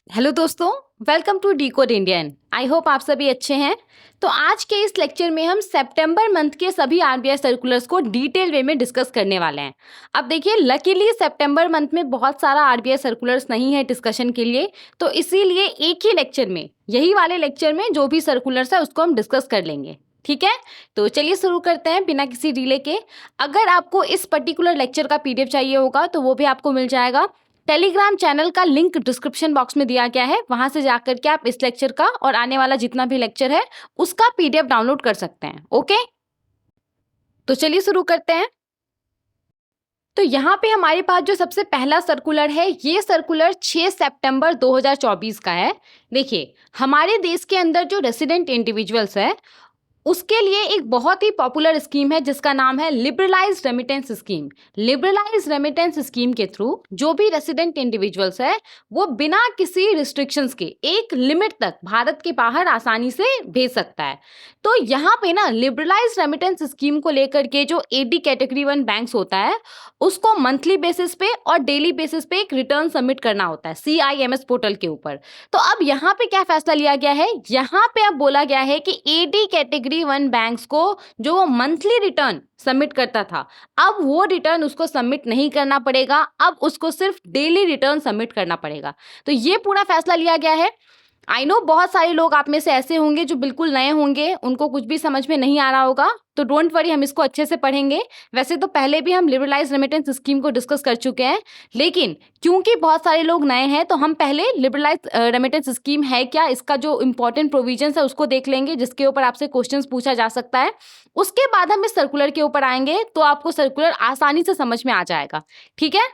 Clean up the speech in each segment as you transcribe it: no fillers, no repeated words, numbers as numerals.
Hello दोस्तों, welcome to decode Indian. I hope आप सभी अच्छे हैं। तो आज के इस लेक्चर में हम सितंबर मंथ के सभी आरबीआई सर्कुलर्स को डिटेल वे में डिस्कस करने वाले हैं। अब देखिए, लकीली सितंबर मंथ में बहुत सारा आरबीआई सर्कुलर्स नहीं है डिस्कशन के लिए, तो इसीलिए एक ही लेक्चर में, यही वाले लेक्चर में जो भी सर्कुलर्स है उसको हम डिस्कस कर लेंगे। ठीक है, तो चलिए शुरू करते हैं बिना किसी डिले के। अगर आपको इस पर्टिकुलर लेक्चर का पीडीएफ चाहिए होगा तो वो भी आपको मिल जाएगा। टेलीग्राम चैनल का लिंक डिस्क्रिप्शन बॉक्स में दिया गया है, वहां से जाकर के आप इस लेक्चर का और आने वाला जितना भी लेक्चर है उसका पीडीएफ डाउनलोड कर सकते हैं। ओके, तो चलिए शुरू करते हैं। तो यहाँ पे हमारे पास जो सबसे पहला सर्कुलर है, ये सर्कुलर 6 सितंबर 2024 का है। देखिए, हमारे देश के अंदर जो रेसिडेंट इंडिविजुअल्स है उसके लिए एक बहुत ही पॉपुलर स्कीम है जिसका नाम है liberalised remittance scheme. Liberalised remittance scheme के थ्रू जो भी रेसिडेंट इंडिविजुअल्स है वो बिना किसी रिस्ट्रिक्शंस के एक लिमिट तक भारत के बाहर आसानी से भेज सकता है। तो यहाँ पे ना लिबरलाइज्ड रेमिटेंस स्कीम को लेकर के जो एडी कैटेगरी 1 बैंक्स होता है उसको मंथली बेसिस पे और डेली बेसिस पे एक रिटर्न सबमिट करना होता है CIMS पोर्टल के ऊपर। तो अब यहाँ पे क्या फैसला लिया गया है, यहाँ पे अब बोला गया है कि एडी कैटेगरी 1 बैंक्स को जो मंथली रिटर्न सबमिट करता था, अब वो रिटर्न उसको सबमिट नहीं करना पड़ेगा, अब उसको सिर्फ डेली रिटर्न सबमिट करना पड़ेगा। तो ये पूरा फैसला लिया गया है। आई नो बहुत सारे लोग आप में से ऐसे होंगे जो बिल्कुल नए होंगे, उनको कुछ भी समझ में नहीं आ रहा होगा, तो डोंट वरी, हम इसको अच्छे से पढ़ेंगे। वैसे तो पहले भी हम लिबरलाइज्ड रेमिटेंस स्कीम को डिस्कस कर चुके हैं, लेकिन क्योंकि बहुत सारे लोग नए हैं तो हम पहले लिबरलाइज्ड रेमिटेंस स्कीम है क्या, इसका जो इंपॉर्टेंट प्रोविजंस है उसको देख लेंगे जिसके ऊपर आपसे क्वेश्चंस पूछा जा सकता है। उसके बाद हम इस सर्कुलर के ऊपर आएंगे तो आपको सर्कुलर आसानी से समझ में आ जाएगा। ठीक है,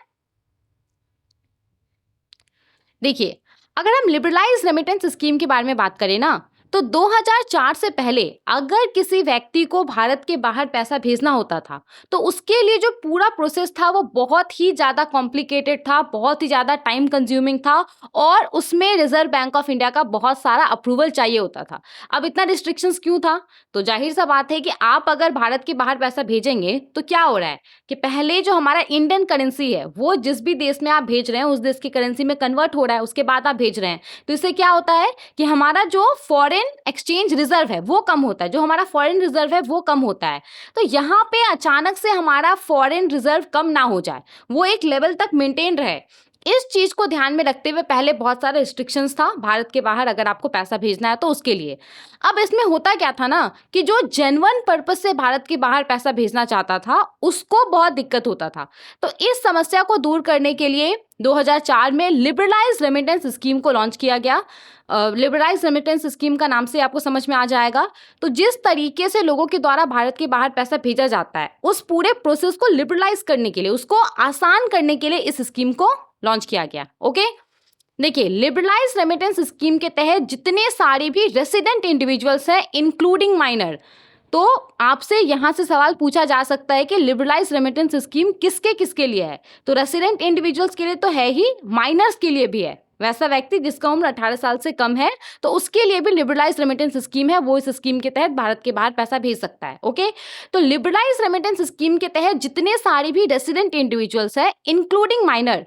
देखिए, अगर हम लिबरलाइज रेमिटेंस स्कीम के बारे में बात करें ना, तो 2004 से पहले अगर किसी व्यक्ति को भारत के बाहर पैसा भेजना होता था तो उसके लिए जो पूरा प्रोसेस था वो बहुत ही ज़्यादा कॉम्प्लिकेटेड था, बहुत ही ज़्यादा टाइम कंज्यूमिंग था और उसमें रिजर्व बैंक ऑफ इंडिया का बहुत सारा अप्रूवल चाहिए होता था। अब इतना रिस्ट्रिक्शंस क्यों था? तो जाहिर सा बात है कि आप अगर भारत के बाहर पैसा भेजेंगे तो क्या हो रहा है कि पहले जो हमारा इंडियन करेंसी है वो जिस भी देश में आप भेज रहे हैं उस देश की करेंसी में कन्वर्ट हो रहा है, उसके बाद आप भेज रहे हैं। तो इससे क्या होता है कि हमारा जो फॉरेन एक्सचेंज रिजर्व है वो कम होता है, जो हमारा फॉरेन रिजर्व है वो कम होता है। तो यहाँ पे अचानक से हमारा फॉरेन रिजर्व कम ना हो जाए, वो एक लेवल तक मेंटेन रहे, इस चीज को ध्यान में रखते हुए पहले बहुत सारे रिस्ट्रिक्शंस था भारत के बाहर अगर आपको पैसा भेजना है तो उसके लिए। अब इसमें होता क्या था ना कि जो जेन्युइन पर्पस से भारत के बाहर पैसा भेजना चाहता था उसको बहुत दिक्कत होता था। तो इस समस्या को दूर करने के लिए 2004 में लिबरलाइज्ड रेमिटेंस स्कीम को लॉन्च किया गया। लिबरलाइज्ड रेमिटेंस स्कीम का नाम से आपको समझ में आ जाएगा। तो जिस तरीके से लोगों के द्वारा भारत के बाहर पैसा भेजा जाता है उस पूरे प्रोसेस को लिबरलाइज करने के लिए, उसको आसान करने के लिए इस स्कीम को लॉन्च किया गया। ओके, देखिए, लिबरलाइज्ड रेमिटेंस स्कीम के तहत जितने सारे भी रेसिडेंट इंडिविजुअल्स हैं इंक्लूडिंग माइनर, तो आपसे यहां से सवाल पूछा जा सकता है कि लिबरलाइज्ड रेमिटेंस स्कीम किसके किसके लिए है। तो रेसिडेंट इंडिविजुअल्स के लिए तो है ही, माइनर्स के लिए भी है। वैसा व्यक्ति जिसका उम्र 18 साल से कम है तो उसके लिए भी लिबरलाइज्ड रेमिटेंस स्कीम है, वो इस स्कीम के तहत भारत के बाहर पैसा भेज सकता है। ओके, तो लिबरलाइज्ड रेमिटेंस स्कीम के तहत जितने सारे भी रेसिडेंट इंडिविजुअल्स है इंक्लूडिंग माइनर,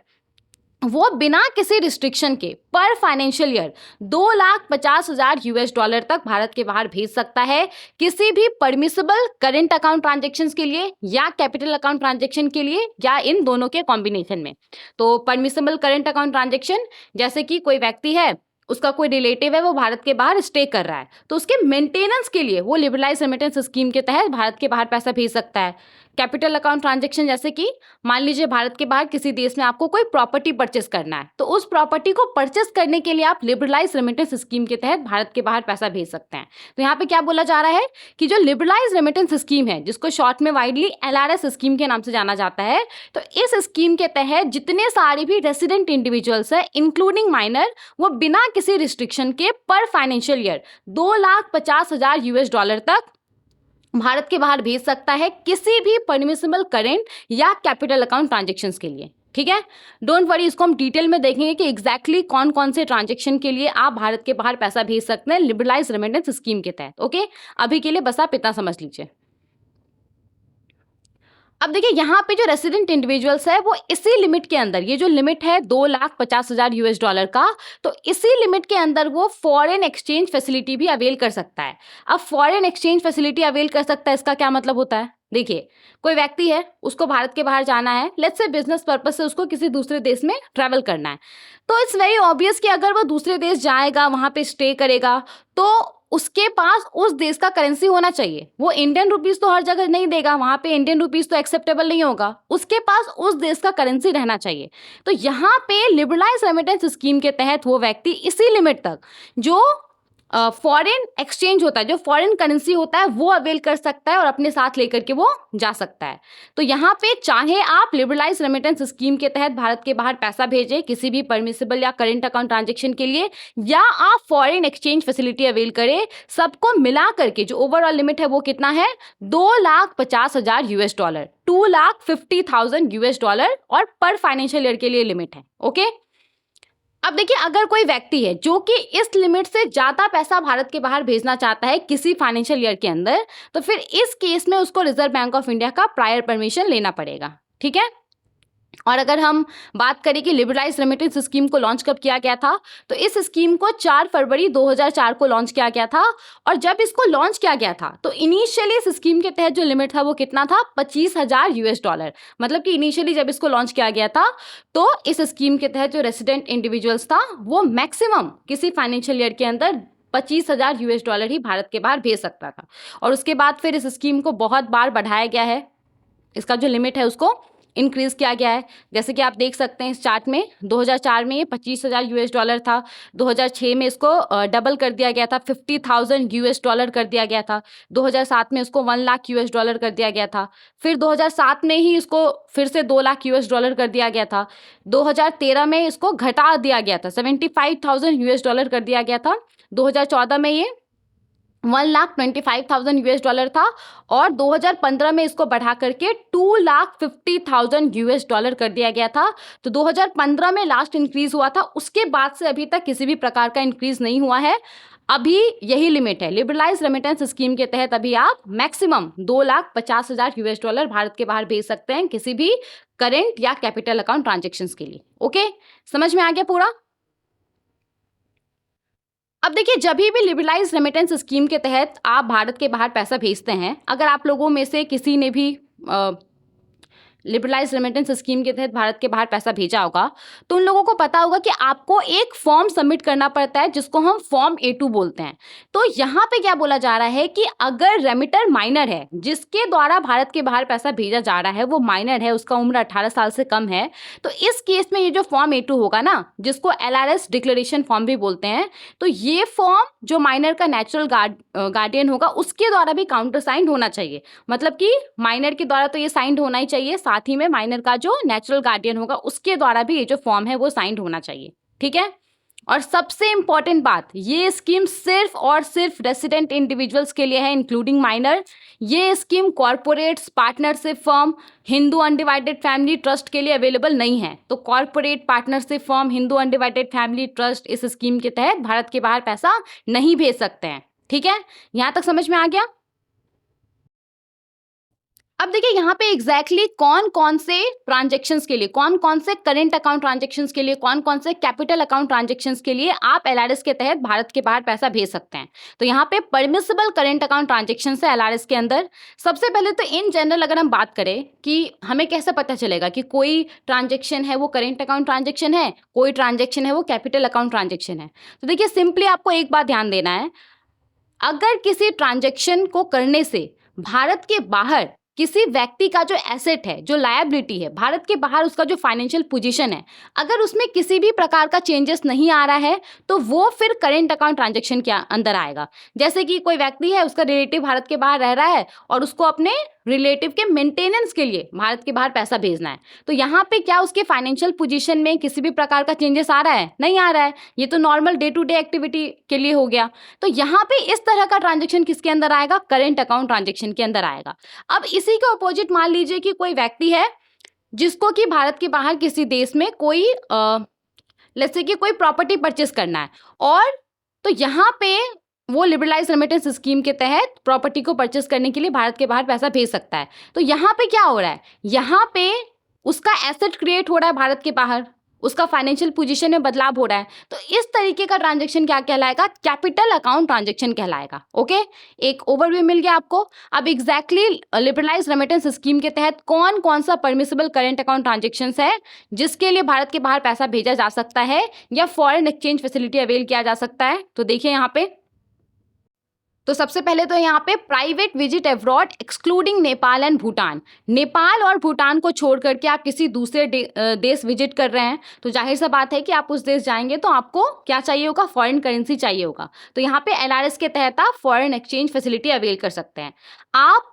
वो बिना किसी रिस्ट्रिक्शन के पर फाइनेंशियल ईयर $2,50,000 तक भारत के बाहर भेज सकता है, किसी भी परमिसिबल करेंट अकाउंट ट्रांजैक्शंस के लिए या कैपिटल अकाउंट ट्रांजैक्शन के लिए या इन दोनों के कॉम्बिनेशन में। तो परमिसिबल करेंट अकाउंट ट्रांजैक्शन, जैसे कि कोई व्यक्ति है, उसका कोई रिलेटिव है, वो भारत के बाहर स्टे कर रहा है, तो उसके मेंटेनेंस के लिए वो लिबरलाइज्ड रेमिटेंस स्कीम के तहत भारत के बाहर पैसा भेज सकता है। कैपिटल अकाउंट ट्रांजैक्शन, जैसे कि मान लीजिए भारत के बाहर किसी देश में आपको कोई प्रॉपर्टी परचेस करना है, तो उस प्रॉपर्टी को परचेस करने के लिए आप लिबरलाइज्ड रेमिटेंस स्कीम के तहत भारत के बाहर पैसा भेज सकते हैं। तो यहाँ पे क्या बोला जा रहा है कि जो लिबरलाइज्ड रेमिटेंस स्कीम है, जिसको शॉर्ट में वाइडली LRS स्कीम के नाम से जाना जाता है, तो इस स्कीम के तहत जितने सारे भी रेसिडेंट इंडिविजुअल्स है इंक्लूडिंग माइनर, वो बिना किसी रिस्ट्रिक्शन के पर फाइनेंशियल ईयर $2,50,000 तक भारत के बाहर भेज सकता है, किसी भी परमिसिबल करेंट या कैपिटल अकाउंट ट्रांजैक्शंस के लिए। ठीक है, डोंट वरी, इसको हम डिटेल में देखेंगे कि एग्जैक्टली कौन कौन से ट्रांजैक्शन के लिए आप भारत के बाहर पैसा भेज सकते हैं लिबरलाइज्ड रेमिटेंस स्कीम के तहत। ओके, अभी के लिए बस आप इतना समझ लीजिए। अब देखिए यहाँ पे जो रेसिडेंट इंडिविजुअल्स है वो इसी लिमिट के अंदर, ये जो लिमिट है 2,50,000 यूएस डॉलर का, तो इसी लिमिट के अंदर वो फॉरेन एक्सचेंज फैसिलिटी भी अवेल कर सकता है। अब फॉरेन एक्सचेंज फैसिलिटी अवेल कर सकता है, इसका क्या मतलब होता है? देखिए, कोई व्यक्ति है, उसको भारत के बाहर जाना है, लेट्स से बिजनेस पर्पज से उसको किसी दूसरे देश में ट्रैवल करना है, तो इट्स वेरी ऑब्वियस कि अगर वो दूसरे देश जाएगा, वहाँ पे स्टे करेगा, तो उसके पास उस देश का करेंसी होना चाहिए। वो इंडियन रुपीस तो हर जगह नहीं देगा, वहाँ पे इंडियन रुपीस तो एक्सेप्टेबल नहीं होगा, उसके पास उस देश का करेंसी रहना चाहिए। तो यहाँ पे लिबरलाइज रेमिटेंस स्कीम के तहत वो व्यक्ति इसी लिमिट तक जो फॉरेन एक्सचेंज होता है, जो फॉरेन करेंसी होता है, वो अवेल कर सकता है और अपने साथ लेकर के वो जा सकता है। तो यहाँ पे चाहे आप लिबरलाइज रेमिटेंस स्कीम के तहत भारत के बाहर पैसा भेजें किसी भी परमिसिबल या करंट अकाउंट ट्रांजेक्शन के लिए, या आप फॉरेन एक्सचेंज फैसिलिटी अवेल करें, सबको मिला करके जो ओवरऑल लिमिट है वो कितना है? 2,50,000 यूएस डॉलर, 2,50,000 यूएस डॉलर, और पर फाइनेंशियल ईयर के लिए लिमिट है। ओके, अब देखिए, अगर कोई व्यक्ति है जो कि इस लिमिट से ज्यादा पैसा भारत के बाहर भेजना चाहता है किसी फाइनेंशियल ईयर के अंदर, तो फिर इस केस में उसको रिजर्व बैंक ऑफ इंडिया का प्रायर परमिशन लेना पड़ेगा। ठीक है, और अगर हम बात करें कि लिबरलाइज रेमिटेंस स्कीम को लॉन्च कब किया गया था, तो इस स्कीम को 4 फरवरी 2004 को लॉन्च किया गया था। और जब इसको लॉन्च किया गया था तो इनिशियली इस स्कीम के तहत जो लिमिट था वो कितना था? 25,000 यूएस डॉलर। मतलब कि इनिशियली जब इसको लॉन्च किया गया था तो इस स्कीम के तहत जो रेसिडेंट इंडिविजुअल्स था वो मैक्सिमम किसी फाइनेंशियल ईयर के अंदर 25,000 यूएस डॉलर ही भारत के बाहर भेज सकता था। और उसके बाद फिर इस स्कीम को बहुत बार बढ़ाया गया है, इसका जो लिमिट है उसको इंक्रीज किया गया है। जैसे कि आप देख सकते हैं इस चार्ट में, 2004 में ये 25,000 यूएस डॉलर था, 2006 में इसको डबल कर दिया गया था, 50,000 यूएस डॉलर कर दिया गया था, 2007 में इसको 1 लाख यूएस डॉलर कर दिया गया था, फिर 2007 में ही इसको फिर से 2 लाख यूएस डॉलर कर दिया गया था, 2013 में इसको घटा दिया गया था, 75,000 यूएस डॉलर कर दिया गया था, 2014 में ये 1,25,000 यूएस डॉलर था, और 2015 में इसको बढ़ा करके 2,50,000 यूएस डॉलर कर दिया गया था। तो 2015 में लास्ट इंक्रीज हुआ था, उसके बाद से अभी तक किसी भी प्रकार का इंक्रीज नहीं हुआ है। अभी यही लिमिट है लिबरलाइज रेमिटेंस स्कीम के तहत। अभी आप मैक्सिमम 2,50,000 यूएस डॉलर भारत के बाहर भेज सकते हैं किसी भी करेंट या कैपिटल अकाउंट ट्रांजेक्शन्स के लिए। ओके, समझ में आ गया पूरा? अब देखिए, जब भी लिबरलाइज रेमिटेंस स्कीम के तहत आप भारत के बाहर पैसा भेजते हैं, अगर आप लोगों में से किसी ने भी लिबरलाइज रेमिटेंस स्कीम के तहत भारत के बाहर पैसा भेजा होगा, तो उन लोगों को पता होगा कि आपको एक फॉर्म सबमिट करना पड़ता है जिसको हम फॉर्म A2 बोलते हैं। तो यहाँ पे क्या बोला जा रहा है कि अगर रेमिटर माइनर है, जिसके द्वारा भारत के बाहर पैसा भेजा जा रहा है वो माइनर है, उसका उम्र 18 साल से कम है, तो इस केस में ये जो फॉर्म A2 होगा ना, जिसको LRS डिक्लेरेशन फॉर्म भी बोलते हैं, तो ये फॉर्म जो माइनर का नेचुरल गार्डियन होगा उसके द्वारा भी काउंटर साइंड होना चाहिए। मतलब कि माइनर के द्वारा तो ये साइंड होना ही चाहिए, साथ ही में माइनर का जो नेचुरल गार्डियन होगा उसके द्वारा भी ये जो फॉर्म है वो साइंड होना चाहिए। ठीक है, और सबसे इंपॉर्टेंट बात, ये स्कीम सिर्फ और सिर्फ रेसिडेंट इंडिविजुअल्स के लिए है, इंक्लूडिंग माइनर। ये scheme corporates, partnership firm, Hindu undivided family trust के लिए अवेलेबल नहीं है। तो corporate, partnership firm, Hindu undivided family trust इस स्कीम के तहत भारत के बाहर पैसा नहीं भेज सकते हैं। ठीक है, यहां तक समझ में आ गया? अब देखिए, यहाँ पे एग्जैक्टली कौन कौन से ट्रांजेक्शन्स के लिए, कौन कौन से करेंट अकाउंट ट्रांजेक्शन्स के लिए, कौन कौन से कैपिटल अकाउंट ट्रांजेक्शन्स के लिए आप एलआरएस के तहत भारत के बाहर पैसा भेज सकते हैं। तो यहाँ पे परमिसिबल करेंट अकाउंट ट्रांजेक्शन्स है एलआरएस के अंदर। सबसे पहले तो इन जनरल अगर हम बात करें कि हमें कैसे पता चलेगा कि कोई ट्रांजेक्शन है वो करेंट अकाउंट ट्रांजेक्शन है, कोई ट्रांजेक्शन है वो कैपिटल अकाउंट ट्रांजेक्शन है, तो देखिए सिंपली आपको एक बात ध्यान देना है, अगर किसी ट्रांजेक्शन को करने से भारत के बाहर किसी व्यक्ति का जो एसेट है, जो लायबिलिटी है, भारत के बाहर उसका जो फाइनेंशियल पोजीशन है, अगर उसमें किसी भी प्रकार का चेंजेस नहीं आ रहा है तो वो फिर करेंट अकाउंट ट्रांजैक्शन के अंदर आएगा। जैसे कि कोई व्यक्ति है, उसका रिलेटिव भारत के बाहर रह रहा है और उसको अपने रिलेटिव के मेंटेनेंस के लिए भारत के बाहर पैसा भेजना है, तो यहाँ पे क्या उसके फाइनेंशियल पोजीशन में किसी भी प्रकार का चेंजेस आ रहा है? नहीं आ रहा है, ये तो normal day to day activity के लिए हो गया। तो यहाँ पे इस तरह का ट्रांजैक्शन किसके अंदर आएगा? करेंट अकाउंट ट्रांजैक्शन के अंदर आएगा। अब इसी के अपोजिट मान लीजिए कि कोई व्यक्ति है जिसको कि भारत के बाहर किसी देश में कोई लेट्स से कि कोई प्रॉपर्टी परचेस करना है, और तो यहाँ पे वो लिबरलाइज रेमिटेंस स्कीम के तहत प्रॉपर्टी को परचेस करने के लिए भारत के बाहर पैसा भेज सकता है। तो यहाँ पे क्या हो रहा है, यहाँ पे उसका एसेट क्रिएट हो रहा है भारत के बाहर, उसका फाइनेंशियल पोजीशन में बदलाव हो रहा है। तो इस तरीके का ट्रांजैक्शन क्या कहलाएगा, कैपिटल अकाउंट ट्रांजैक्शन कहलाएगा। ओके, एक ओवरव्यू मिल गया आपको। अब एग्जैक्टली लिबरलाइज रेमिटेंस स्कीम के तहत कौन कौन सा परमिसिबल करेंट अकाउंट ट्रांजेक्शन है जिसके लिए भारत के बाहर पैसा भेजा जा सकता है या फॉरेन एक्सचेंज फैसिलिटी अवेल किया जा सकता है। तो देखिए यहाँ पे, तो सबसे पहले तो यहाँ पे private visit abroad excluding Nepal and Bhutan. Nepal और भूटान को छोड़ करके आप किसी दूसरे देश विजिट कर रहे हैं तो जाहिर सा बात है कि आप उस देश जाएंगे तो आपको क्या चाहिए होगा, फॉरेन करेंसी चाहिए होगा। तो यहाँ पे एलआरएस के तहत आप फॉरेन एक्सचेंज फैसिलिटी अवेल कर सकते हैं। आप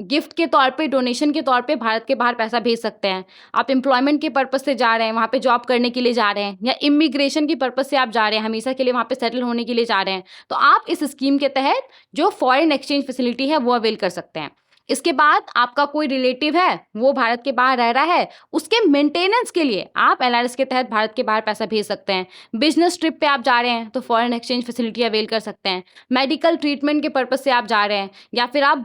गिफ्ट के तौर पे, डोनेशन के तौर पे भारत के बाहर पैसा भेज सकते हैं। आप एम्प्लॉयमेंट के पर्पज से जा रहे हैं, वहाँ पे जॉब करने के लिए जा रहे हैं, या इमिग्रेशन की पर्पज से आप जा रहे हैं, हमेशा के लिए वहाँ पे सेटल होने के लिए जा रहे हैं, तो आप इस स्कीम के तहत जो फॉरेन एक्सचेंज फैसिलिटी है वो अवेल कर सकते हैं। इसके बाद आपका कोई रिलेटिव है, वो भारत के बाहर रह रहा है, उसके मेंटेनेंस के लिए आप एलआरएस के तहत भारत के बाहर पैसा भेज सकते हैं। बिजनेस ट्रिप पे आप जा रहे हैं तो फॉरेन एक्सचेंज फैसिलिटी अवेल कर सकते हैं। मेडिकल ट्रीटमेंट के पर्पज से आप जा रहे हैं, या फिर आप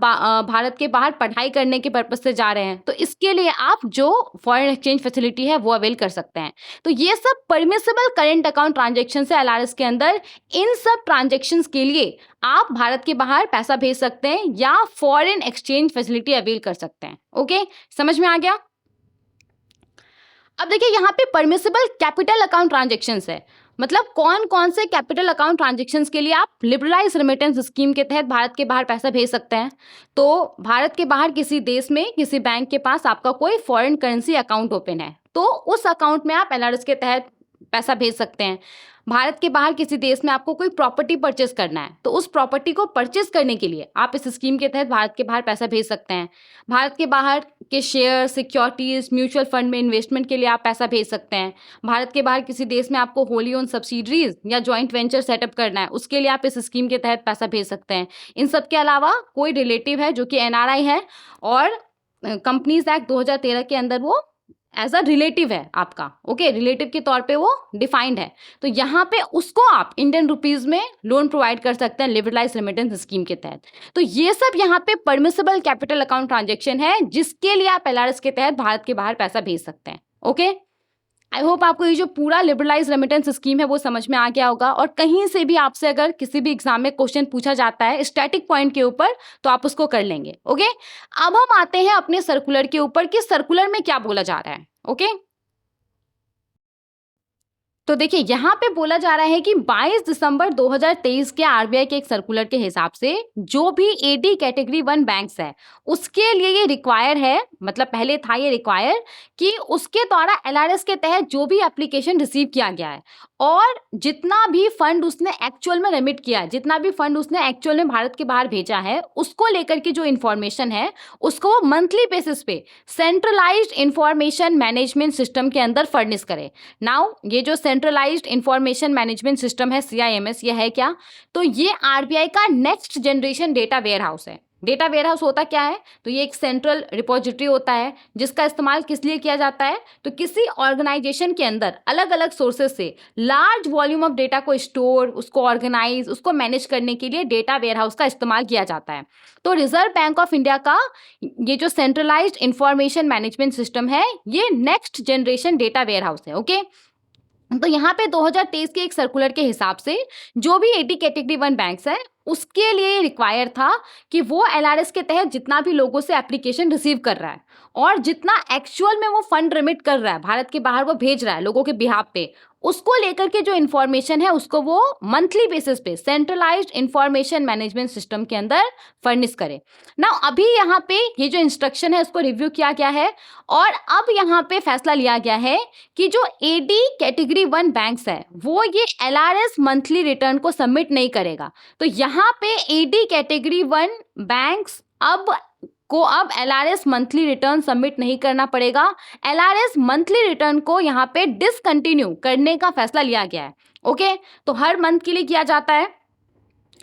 भारत के बाहर पढ़ाई करने के पर्पज से जा रहे हैं, तो इसके लिए आप जो फॉरेन एक्सचेंज फैसिलिटी है वो अवेल कर सकते हैं। तो ये सब परमिसिबल करेंट अकाउंट ट्रांजेक्शन है एलआरएस के अंदर। इन सब ट्रांजेक्शन्स के लिए आप भारत के बाहर पैसा भेज सकते हैं या फॉरेन एक्सचेंज फैसिलिटी अवेल कर सकते हैं। ओके, समझ में आ गया। अब देखिए यहाँ पे परमिसिबल कैपिटल अकाउंट ट्रांजेक्शन्स है, मतलब कौन कौन से कैपिटल अकाउंट ट्रांजेक्शन्स के लिए आप लिबरलाइज रेमिटेंस स्कीम के तहत भारत के बाहर पैसा भेज सकते हैं। तो भारत के बाहर किसी देश में किसी बैंक के पास आपका कोई फॉरेन करेंसी अकाउंट ओपन है तो उस अकाउंट में आप एलआरएस के तहत पैसा भेज सकते हैं। भारत के बाहर किसी देश में आपको कोई प्रॉपर्टी परचेस करना है तो उस प्रॉपर्टी को परचेस करने के लिए आप इस स्कीम के तहत भारत के बाहर पैसा भेज सकते हैं। भारत के बाहर के शेयर, सिक्योरिटीज, म्यूचुअल फंड में इन्वेस्टमेंट के लिए आप पैसा भेज सकते हैं। भारत के बाहर किसी देश में आपको होली ओन सब्सिडरीज या जॉइंट वेंचर सेटअप करना है, उसके लिए आप इस स्कीम के तहत पैसा भेज सकते हैं। इन सब के अलावा कोई रिलेटिव है जो कि एनआरआई है और कंपनीज एक्ट 2013 के अंदर वो एज अ रिलेटिव है आपका, ओके, रिलेटिव के तौर पे वो डिफाइंड है, तो यहाँ पे उसको आप इंडियन रुपीज में लोन प्रोवाइड कर सकते हैं लिबरलाइज रेमिटेंस स्कीम के तहत। तो ये सब यहाँ पे परमिसिबल कैपिटल अकाउंट ट्रांजेक्शन है जिसके लिए आप एलआरएस के तहत भारत के बाहर पैसा भेज सकते हैं। ओके, आई होप आपको ये जो पूरा लिबरलाइज रेमिटेंस स्कीम है वो समझ में आ गया होगा। और कहीं से भी आपसे अगर किसी भी एग्जाम में क्वेश्चन पूछा जाता है स्टैटिक पॉइंट के ऊपर तो आप उसको कर लेंगे। ओके, अब हम आते हैं अपने सर्कुलर के ऊपर कि सर्कुलर में क्या बोला जा रहा है। ओके, तो देखिए यहाँ पे बोला जा रहा है कि 22 दिसंबर 2023 के आरबीआई के एक सर्कुलर के हिसाब से जो भी एडी कैटेगरी 1 बैंक्स है उसके लिए ये रिक्वायर है, मतलब पहले था ये रिक्वायर कि उसके द्वारा एलआरएस के तहत जो भी एप्लीकेशन रिसीव किया गया है और जितना भी फंड उसने एक्चुअल में रेमिट किया है, जितना भी फंड उसने एक्चुअल में भारत के बाहर भेजा है, उसको लेकर के जो इन्फॉर्मेशन है उसको मंथली बेसिस पे सेंट्रलाइज्ड इंफॉर्मेशन मैनेजमेंट सिस्टम के अंदर फर्निश करे। नाउ ये जो सेंट्रलाइज्ड इंफॉर्मेशन मैनेजमेंट सिस्टम है सीआईएमएस, ये है क्या, तो ये आरबीआई का नेक्स्ट जनरेशन डेटा वेयरहाउस है। डेटा वेयरहाउस होता क्या है, तो ये एक सेंट्रल रिपोजिटरी होता है जिसका इस्तेमाल किस लिए किया जाता है, तो किसी ऑर्गेनाइजेशन के अंदर अलग अलग सोर्सेज से लार्ज वॉल्यूम ऑफ डेटा को स्टोर, उसको ऑर्गेनाइज, उसको मैनेज करने के लिए डेटा वेयरहाउस का इस्तेमाल किया जाता है। तो रिजर्व बैंक ऑफ इंडिया का ये जो सेंट्रलाइज्ड इंफॉर्मेशन मैनेजमेंट सिस्टम है ये नेक्स्ट जनरेशन डेटा वेयरहाउस है। ओके, तो यहाँ पे 2023 के एक सर्कुलर के हिसाब से जो भी एडी कैटेगरी 1 बैंक्स है उसके लिए रिक्वायर था कि वो एलआरएस के तहत जितना भी लोगों से एप्लीकेशन रिसीव कर रहा है और जितना एक्चुअल में वो फंड रिमिट कर रहा है, भारत के बाहर वो भेज रहा है लोगों के बिहाफ पे, उसको लेकर के जो इन्फॉर्मेशन है उसको वो मंथली बेसिस पे सेंट्रलाइज्ड इंफॉर्मेशन मैनेजमेंट सिस्टम के अंदर फर्निश करे। ना अभी यहाँ पे ये जो इंस्ट्रक्शन है उसको रिव्यू किया गया है और अब यहाँ पे फैसला लिया गया है कि जो एडी कैटेगरी 1 बैंक्स है वो ये एलआरएस मंथली रिटर्न को सबमिट नहीं करेगा। तो यहाँ पे एडी कैटेगरी 1 बैंक्स अब एलआरएस मंथली रिटर्न सबमिट नहीं करना पड़ेगा। एलआरएस मंथली रिटर्न को यहाँ पे डिसकंटिन्यू करने का फैसला लिया गया है। ओके, तो हर मंथ के लिए किया जाता है।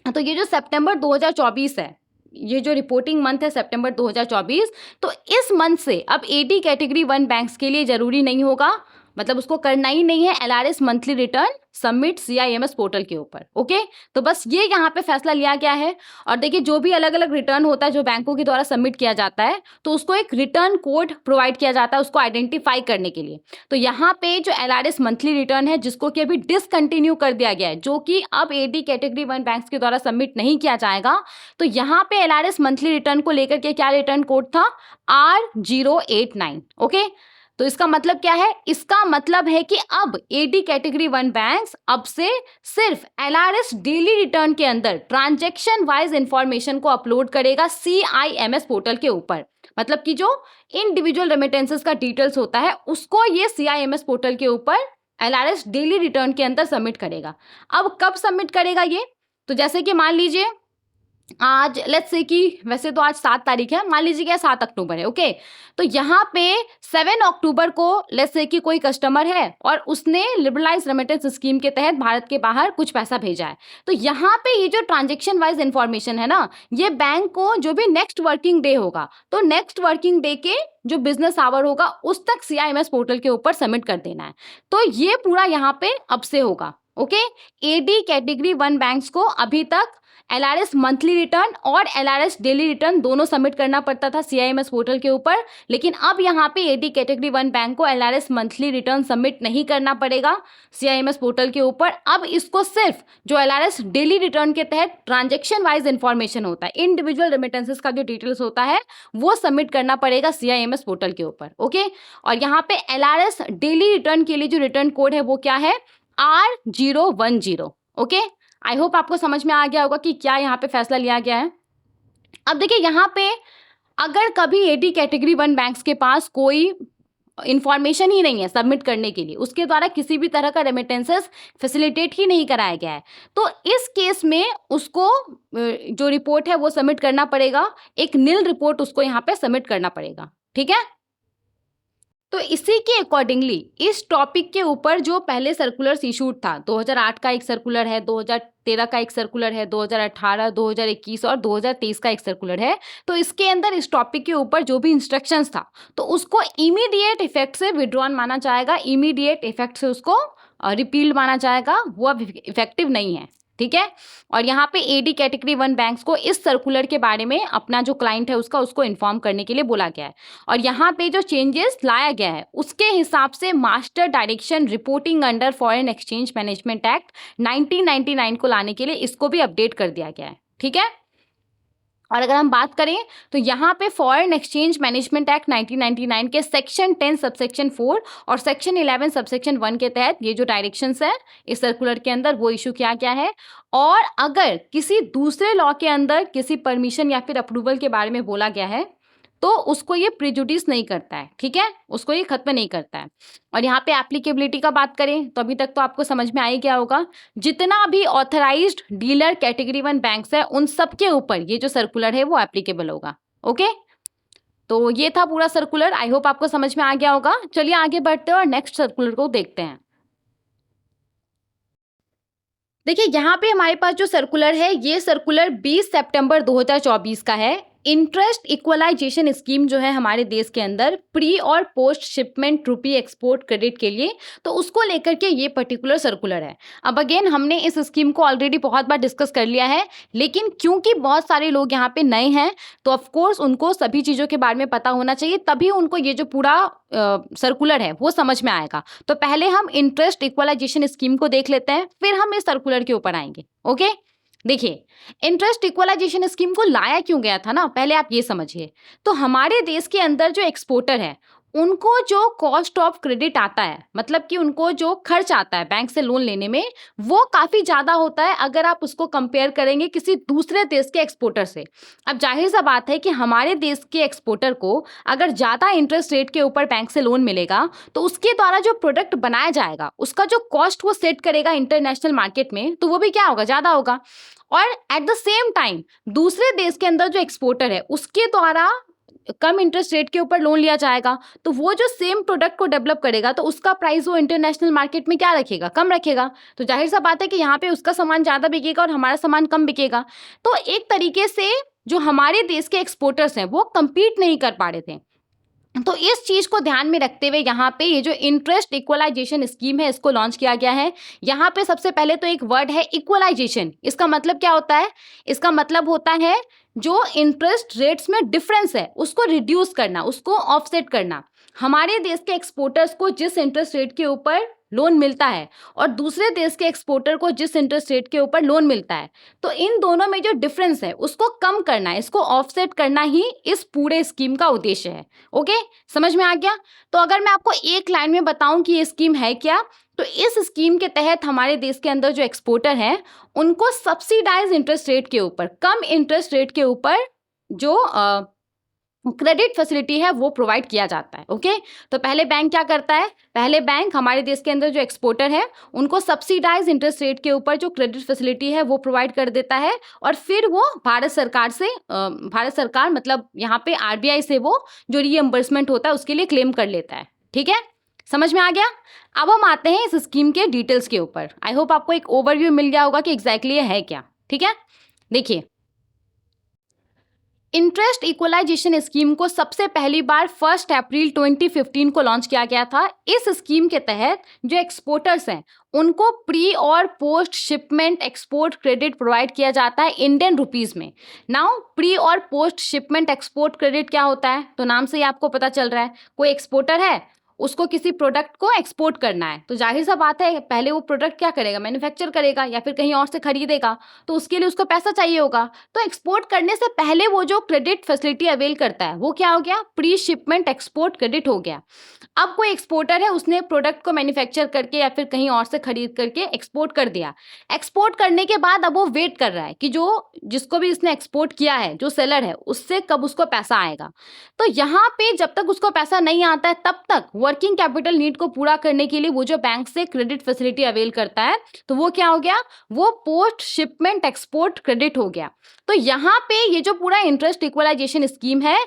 तो ये जो सितंबर 2024 है, ये जो रिपोर्टिंग मंथ है सितंबर 2024, तो इस मंथ से अब एडी कैटेगरी 1 बैंक्स के लिए जरूरी नहीं होगा मतलब उसको करना ही नहीं है LRS monthly return submit CIMS portal के ऊपर। ओके, तो बस ये यहाँ पे फैसला लिया गया है। और देखिए, जो भी अलग अलग रिटर्न होता है जो बैंकों के द्वारा सबमिट किया जाता है, तो उसको एक रिटर्न कोड प्रोवाइड किया जाता है उसको आइडेंटिफाई करने के लिए। तो यहाँ पे जो LRS मंथली रिटर्न है जिसको कि अभी डिसकंटिन्यू कर दिया गया है, जो कि अब AD कैटेगरी 1 बैंक्स के द्वारा सबमिट नहीं किया जाएगा, तो यहाँ पे LRS मंथली रिटर्न को लेकर के क्या रिटर्न कोड था, R089। ओके, तो इसका मतलब क्या है, इसका मतलब है कि अब AD कैटेगरी 1 बैंक्स अब से सिर्फ LRS डेली रिटर्न के अंदर ट्रांजैक्शन वाइज इंफॉर्मेशन को अपलोड करेगा CIMS पोर्टल के ऊपर। मतलब कि जो इंडिविजुअल रेमिटेंसेस का डिटेल्स होता है उसको ये CIMS पोर्टल के ऊपर LRS डेली रिटर्न के अंदर सबमिट करेगा। अब कब सबमिट करेगा ये, तो जैसे कि मान लीजिए आज लेट्स से कि वैसे तो आज 7 तारीख है, मान लीजिए क्या 7 अक्टूबर है। ओके, तो यहाँ पे 7 अक्टूबर को लेट्स से कि कोई कस्टमर है और उसने लिबरलाइज रेमिटेंस स्कीम के तहत भारत के बाहर कुछ पैसा भेजा है, तो यहाँ पे ये जो ट्रांजेक्शन वाइज इंफॉर्मेशन है ना, ये बैंक को जो भी नेक्स्ट वर्किंग डे होगा, तो नेक्स्ट वर्किंग डे के जो बिजनेस आवर होगा उस तक CIMS पोर्टल के ऊपर सबमिट कर देना है। तो ये पूरा यहाँ पे अब से होगा। ओके, AD कैटेगरी 1 बैंक्स को अभी तक LRS मंथली रिटर्न और LRS डेली रिटर्न दोनों सबमिट करना पड़ता था CIMS पोर्टल के ऊपर, लेकिन अब यहाँ पे AD कैटेगरी 1 बैंक को LRS मंथली रिटर्न सबमिट नहीं करना पड़ेगा CIMS पोर्टल के ऊपर। अब इसको सिर्फ जो LRS डेली रिटर्न के तहत ट्रांजेक्शन वाइज इंफॉर्मेशन होता है, इंडिविजुअल रेमिटेंसेस का जो डिटेल्स होता है, वो सबमिट करना पड़ेगा CIMS पोर्टल के ऊपर। ओके, और यहाँ पे LRS डेली रिटर्न के लिए जो रिटर्न कोड है वो क्या है, R010। ओके, आई होप आपको समझ में आ गया होगा कि क्या यहाँ पे फैसला लिया गया है। अब देखिए, यहाँ पे अगर कभी AD कैटेगरी 1 बैंक्स के पास कोई इंफॉर्मेशन ही नहीं है सबमिट करने के लिए, उसके द्वारा किसी भी तरह का रेमिटेंसेस फैसिलिटेट ही नहीं कराया गया है, तो इस केस में उसको जो रिपोर्ट है वो सबमिट करना पड़ेगा, एक नील रिपोर्ट उसको यहाँ पे सबमिट करना पड़ेगा। ठीक है, तो इसी के अकॉर्डिंगली इस टॉपिक के ऊपर जो पहले सर्कुलर्स इशूड था, 2008 का एक सर्कुलर है, 2013 का एक सर्कुलर है, 2018, 2021 और 2023 का एक सर्कुलर है, तो इसके अंदर इस टॉपिक के ऊपर जो भी इंस्ट्रक्शंस था तो उसको इमीडिएट इफेक्ट से विड्रॉन माना जाएगा, इमीडिएट इफेक्ट से उसको रिपील माना जाएगा, वो अब इफेक्टिव नहीं है। ठीक है, और यहाँ पे AD कैटेगरी 1 बैंक्स को इस सर्कुलर के बारे में अपना जो क्लाइंट है उसको इन्फॉर्म करने के लिए बोला गया है। और यहाँ पे जो चेंजेस लाया गया है उसके हिसाब से master direction reporting under foreign exchange management act 1999 को लाने के लिए इसको भी अपडेट कर दिया गया है। ठीक है, और अगर हम बात करें तो यहाँ पे फॉरेन एक्सचेंज मैनेजमेंट एक्ट 1999 के सेक्शन 10 सबसेक्शन 4 और सेक्शन 11 सबसेक्शन 1 के तहत ये जो डायरेक्शंस है इस सर्कुलर के अंदर वो इशू किया गया है। और अगर किसी दूसरे लॉ के अंदर किसी परमिशन या फिर अप्रूवल के बारे में बोला गया है तो उसको ये प्रिजुडिस नहीं करता है। ठीक है, उसको ये खत्म नहीं करता है। और यहाँ पे एप्लीकेबिलिटी का बात करें तो अभी तक तो आपको समझ में आ ही गया होगा, जितना भी ऑथराइज्ड डीलर कैटेगरी 1 बैंक्स है उन सब के ऊपर ये जो सर्कुलर है वो एप्लीकेबल होगा। ओके, तो ये था पूरा सर्कुलर, आई होप आपको समझ में आ गया होगा। चलिए आगे बढ़ते हैं और नेक्स्ट सर्कुलर को देखते हैं। देखिए, यहाँ पे हमारे पास जो सर्कुलर है ये सर्कुलर 20 सितंबर 2024 का है। इंटरेस्ट इक्वलाइजेशन स्कीम जो है हमारे देश के अंदर प्री और पोस्ट शिपमेंट रुपी एक्सपोर्ट क्रेडिट के लिए, तो उसको लेकर के ये पर्टिकुलर सर्कुलर है। अब अगेन हमने इस स्कीम को ऑलरेडी बहुत बार डिस्कस कर लिया है, लेकिन क्योंकि बहुत सारे लोग यहाँ पे नए हैं तो ऑफकोर्स उनको सभी चीज़ों के बारे में पता होना चाहिए, तभी उनको ये जो पूरा सर्कुलर है वो समझ में आएगा। तो पहले हम इंटरेस्ट इक्वलाइजेशन स्कीम को देख लेते हैं, फिर हम इस सर्कुलर के ऊपर आएंगे। ओके, देखिए, इंटरेस्ट इक्वलाइजेशन स्कीम को लाया क्यों गया था ना, पहले आप ये समझिए। तो हमारे देश के अंदर जो एक्सपोर्टर है उनको जो कॉस्ट ऑफ क्रेडिट आता है, मतलब कि उनको जो खर्च आता है बैंक से लोन लेने में, वो काफ़ी ज़्यादा होता है अगर आप उसको कंपेयर करेंगे किसी दूसरे देश के एक्सपोर्टर से। अब जाहिर सा बात है कि हमारे देश के एक्सपोर्टर को अगर ज़्यादा इंटरेस्ट रेट के ऊपर बैंक से लोन मिलेगा तो उसके द्वारा जो प्रोडक्ट बनाया जाएगा उसका जो कॉस्ट वो सेट करेगा इंटरनेशनल मार्केट में, तो वो भी क्या होगा, ज़्यादा होगा। और एट द सेम टाइम दूसरे देश के अंदर जो एक्सपोर्टर है उसके द्वारा कम इंटरेस्ट रेट के ऊपर लोन लिया जाएगा, तो वो जो सेम प्रोडक्ट को डेवलप करेगा तो उसका प्राइस वो इंटरनेशनल मार्केट में क्या रखेगा, कम रखेगा। तो जाहिर सा बात है कि यहाँ पे उसका सामान ज़्यादा बिकेगा और हमारा सामान कम बिकेगा। तो एक तरीके से जो हमारे देश के एक्सपोर्टर्स हैं वो compete नहीं कर पा रहे थे, तो इस चीज़ को ध्यान में रखते हुए यहाँ पे ये जो इंटरेस्ट इक्वलाइजेशन स्कीम है इसको लॉन्च किया गया है। यहाँ पे सबसे पहले तो एक वर्ड है इक्वलाइजेशन। इसका मतलब क्या होता है? इसका मतलब होता है जो इंटरेस्ट रेट्स में डिफरेंस है उसको रिड्यूस करना, उसको ऑफसेट करना। हमारे देश के एक्सपोर्टर्स को जिस इंटरेस्ट रेट के ऊपर लोन मिलता है और दूसरे देश के एक्सपोर्टर को जिस इंटरेस्ट रेट के ऊपर लोन मिलता है, तो इन दोनों में जो डिफरेंस है उसको कम करना है, इसको ऑफसेट करना ही इस पूरे स्कीम का उद्देश्य है। ओके, समझ में आ गया? तो अगर मैं आपको एक लाइन में बताऊं कि ये स्कीम है क्या, तो इस स्कीम के तहत हमारे देश के अंदर जो एक्सपोर्टर हैं उनको सब्सिडाइज इंटरेस्ट रेट के ऊपर, कम इंटरेस्ट रेट के ऊपर जो क्रेडिट फैसिलिटी है वो प्रोवाइड किया जाता है। ओके, तो पहले बैंक क्या करता है? पहले बैंक हमारे देश के अंदर जो एक्सपोर्टर है उनको सब्सिडाइज इंटरेस्ट रेट के ऊपर जो क्रेडिट फैसिलिटी है वो प्रोवाइड कर देता है और फिर वो भारत सरकार मतलब यहाँ पे आरबीआई से वो जो रीएम्बर्समेंट होता है उसके लिए क्लेम कर लेता है। ठीक है, समझ में आ गया? अब हम आते हैं इस स्कीम के डिटेल्स के ऊपर। आई होप आपको एक ओवरव्यू मिल गया होगा कि एग्जैक्टली ये है क्या। ठीक है, देखिए, इंटरेस्ट इक्वलाइजेशन स्कीम को सबसे पहली बार 1 अप्रैल 2015 को लॉन्च किया गया था। इस स्कीम के तहत जो एक्सपोर्टर्स हैं उनको प्री और post shipment export credit provide किया जाता है इंडियन रुपीस में। नाउ प्री और पोस्ट शिपमेंट एक्सपोर्ट क्रेडिट क्या होता है? तो नाम से ही आपको पता चल रहा है, कोई एक्सपोर्टर है, उसको किसी प्रोडक्ट को एक्सपोर्ट करना है, तो जाहिर सा बात है पहले वो प्रोडक्ट क्या करेगा? मैन्युफैक्चर करेगा या फिर कहीं और से खरीदेगा, तो उसके लिए उसको पैसा चाहिए होगा। तो एक्सपोर्ट करने से पहले वो जो क्रेडिट फैसिलिटी अवेल करता है वो क्या हो गया? प्री शिपमेंट एक्सपोर्ट क्रेडिट हो गया। अब कोई एक्सपोर्टर है, उसने प्रोडक्ट को मैन्युफैक्चर करके या फिर कहीं और से खरीद करके एक्सपोर्ट कर दिया। एक्सपोर्ट करने के बाद अब वो वेट कर रहा है कि जिसको भी इसने एक्सपोर्ट किया है, जो सेलर है, उससे कब उसको पैसा आएगा। तो यहाँ पे जब तक उसको पैसा नहीं आता है तब तक वर्किंग कैपिटल नीड को पूरा करने के लिए वो जो बैंक से क्रेडिट फैसिलिटी अवेल करता है, तो वो क्या हो गया? वो पोस्ट शिपमेंट एक्सपोर्ट क्रेडिट हो गया। तो यहाँ पे ये जो पूरा इंटरेस्ट इक्वलाइजेशन स्कीम है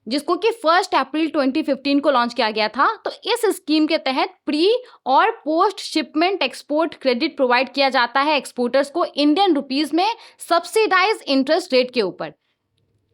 जिसको कि 1 अप्रैल 2015 को लॉन्च किया गया था, तो इस स्कीम के तहत प्री और post shipment export credit provide किया जाता है एक्सपोर्टर्स को इंडियन रुपीस में सब्सिडाइज इंटरेस्ट रेट के ऊपर।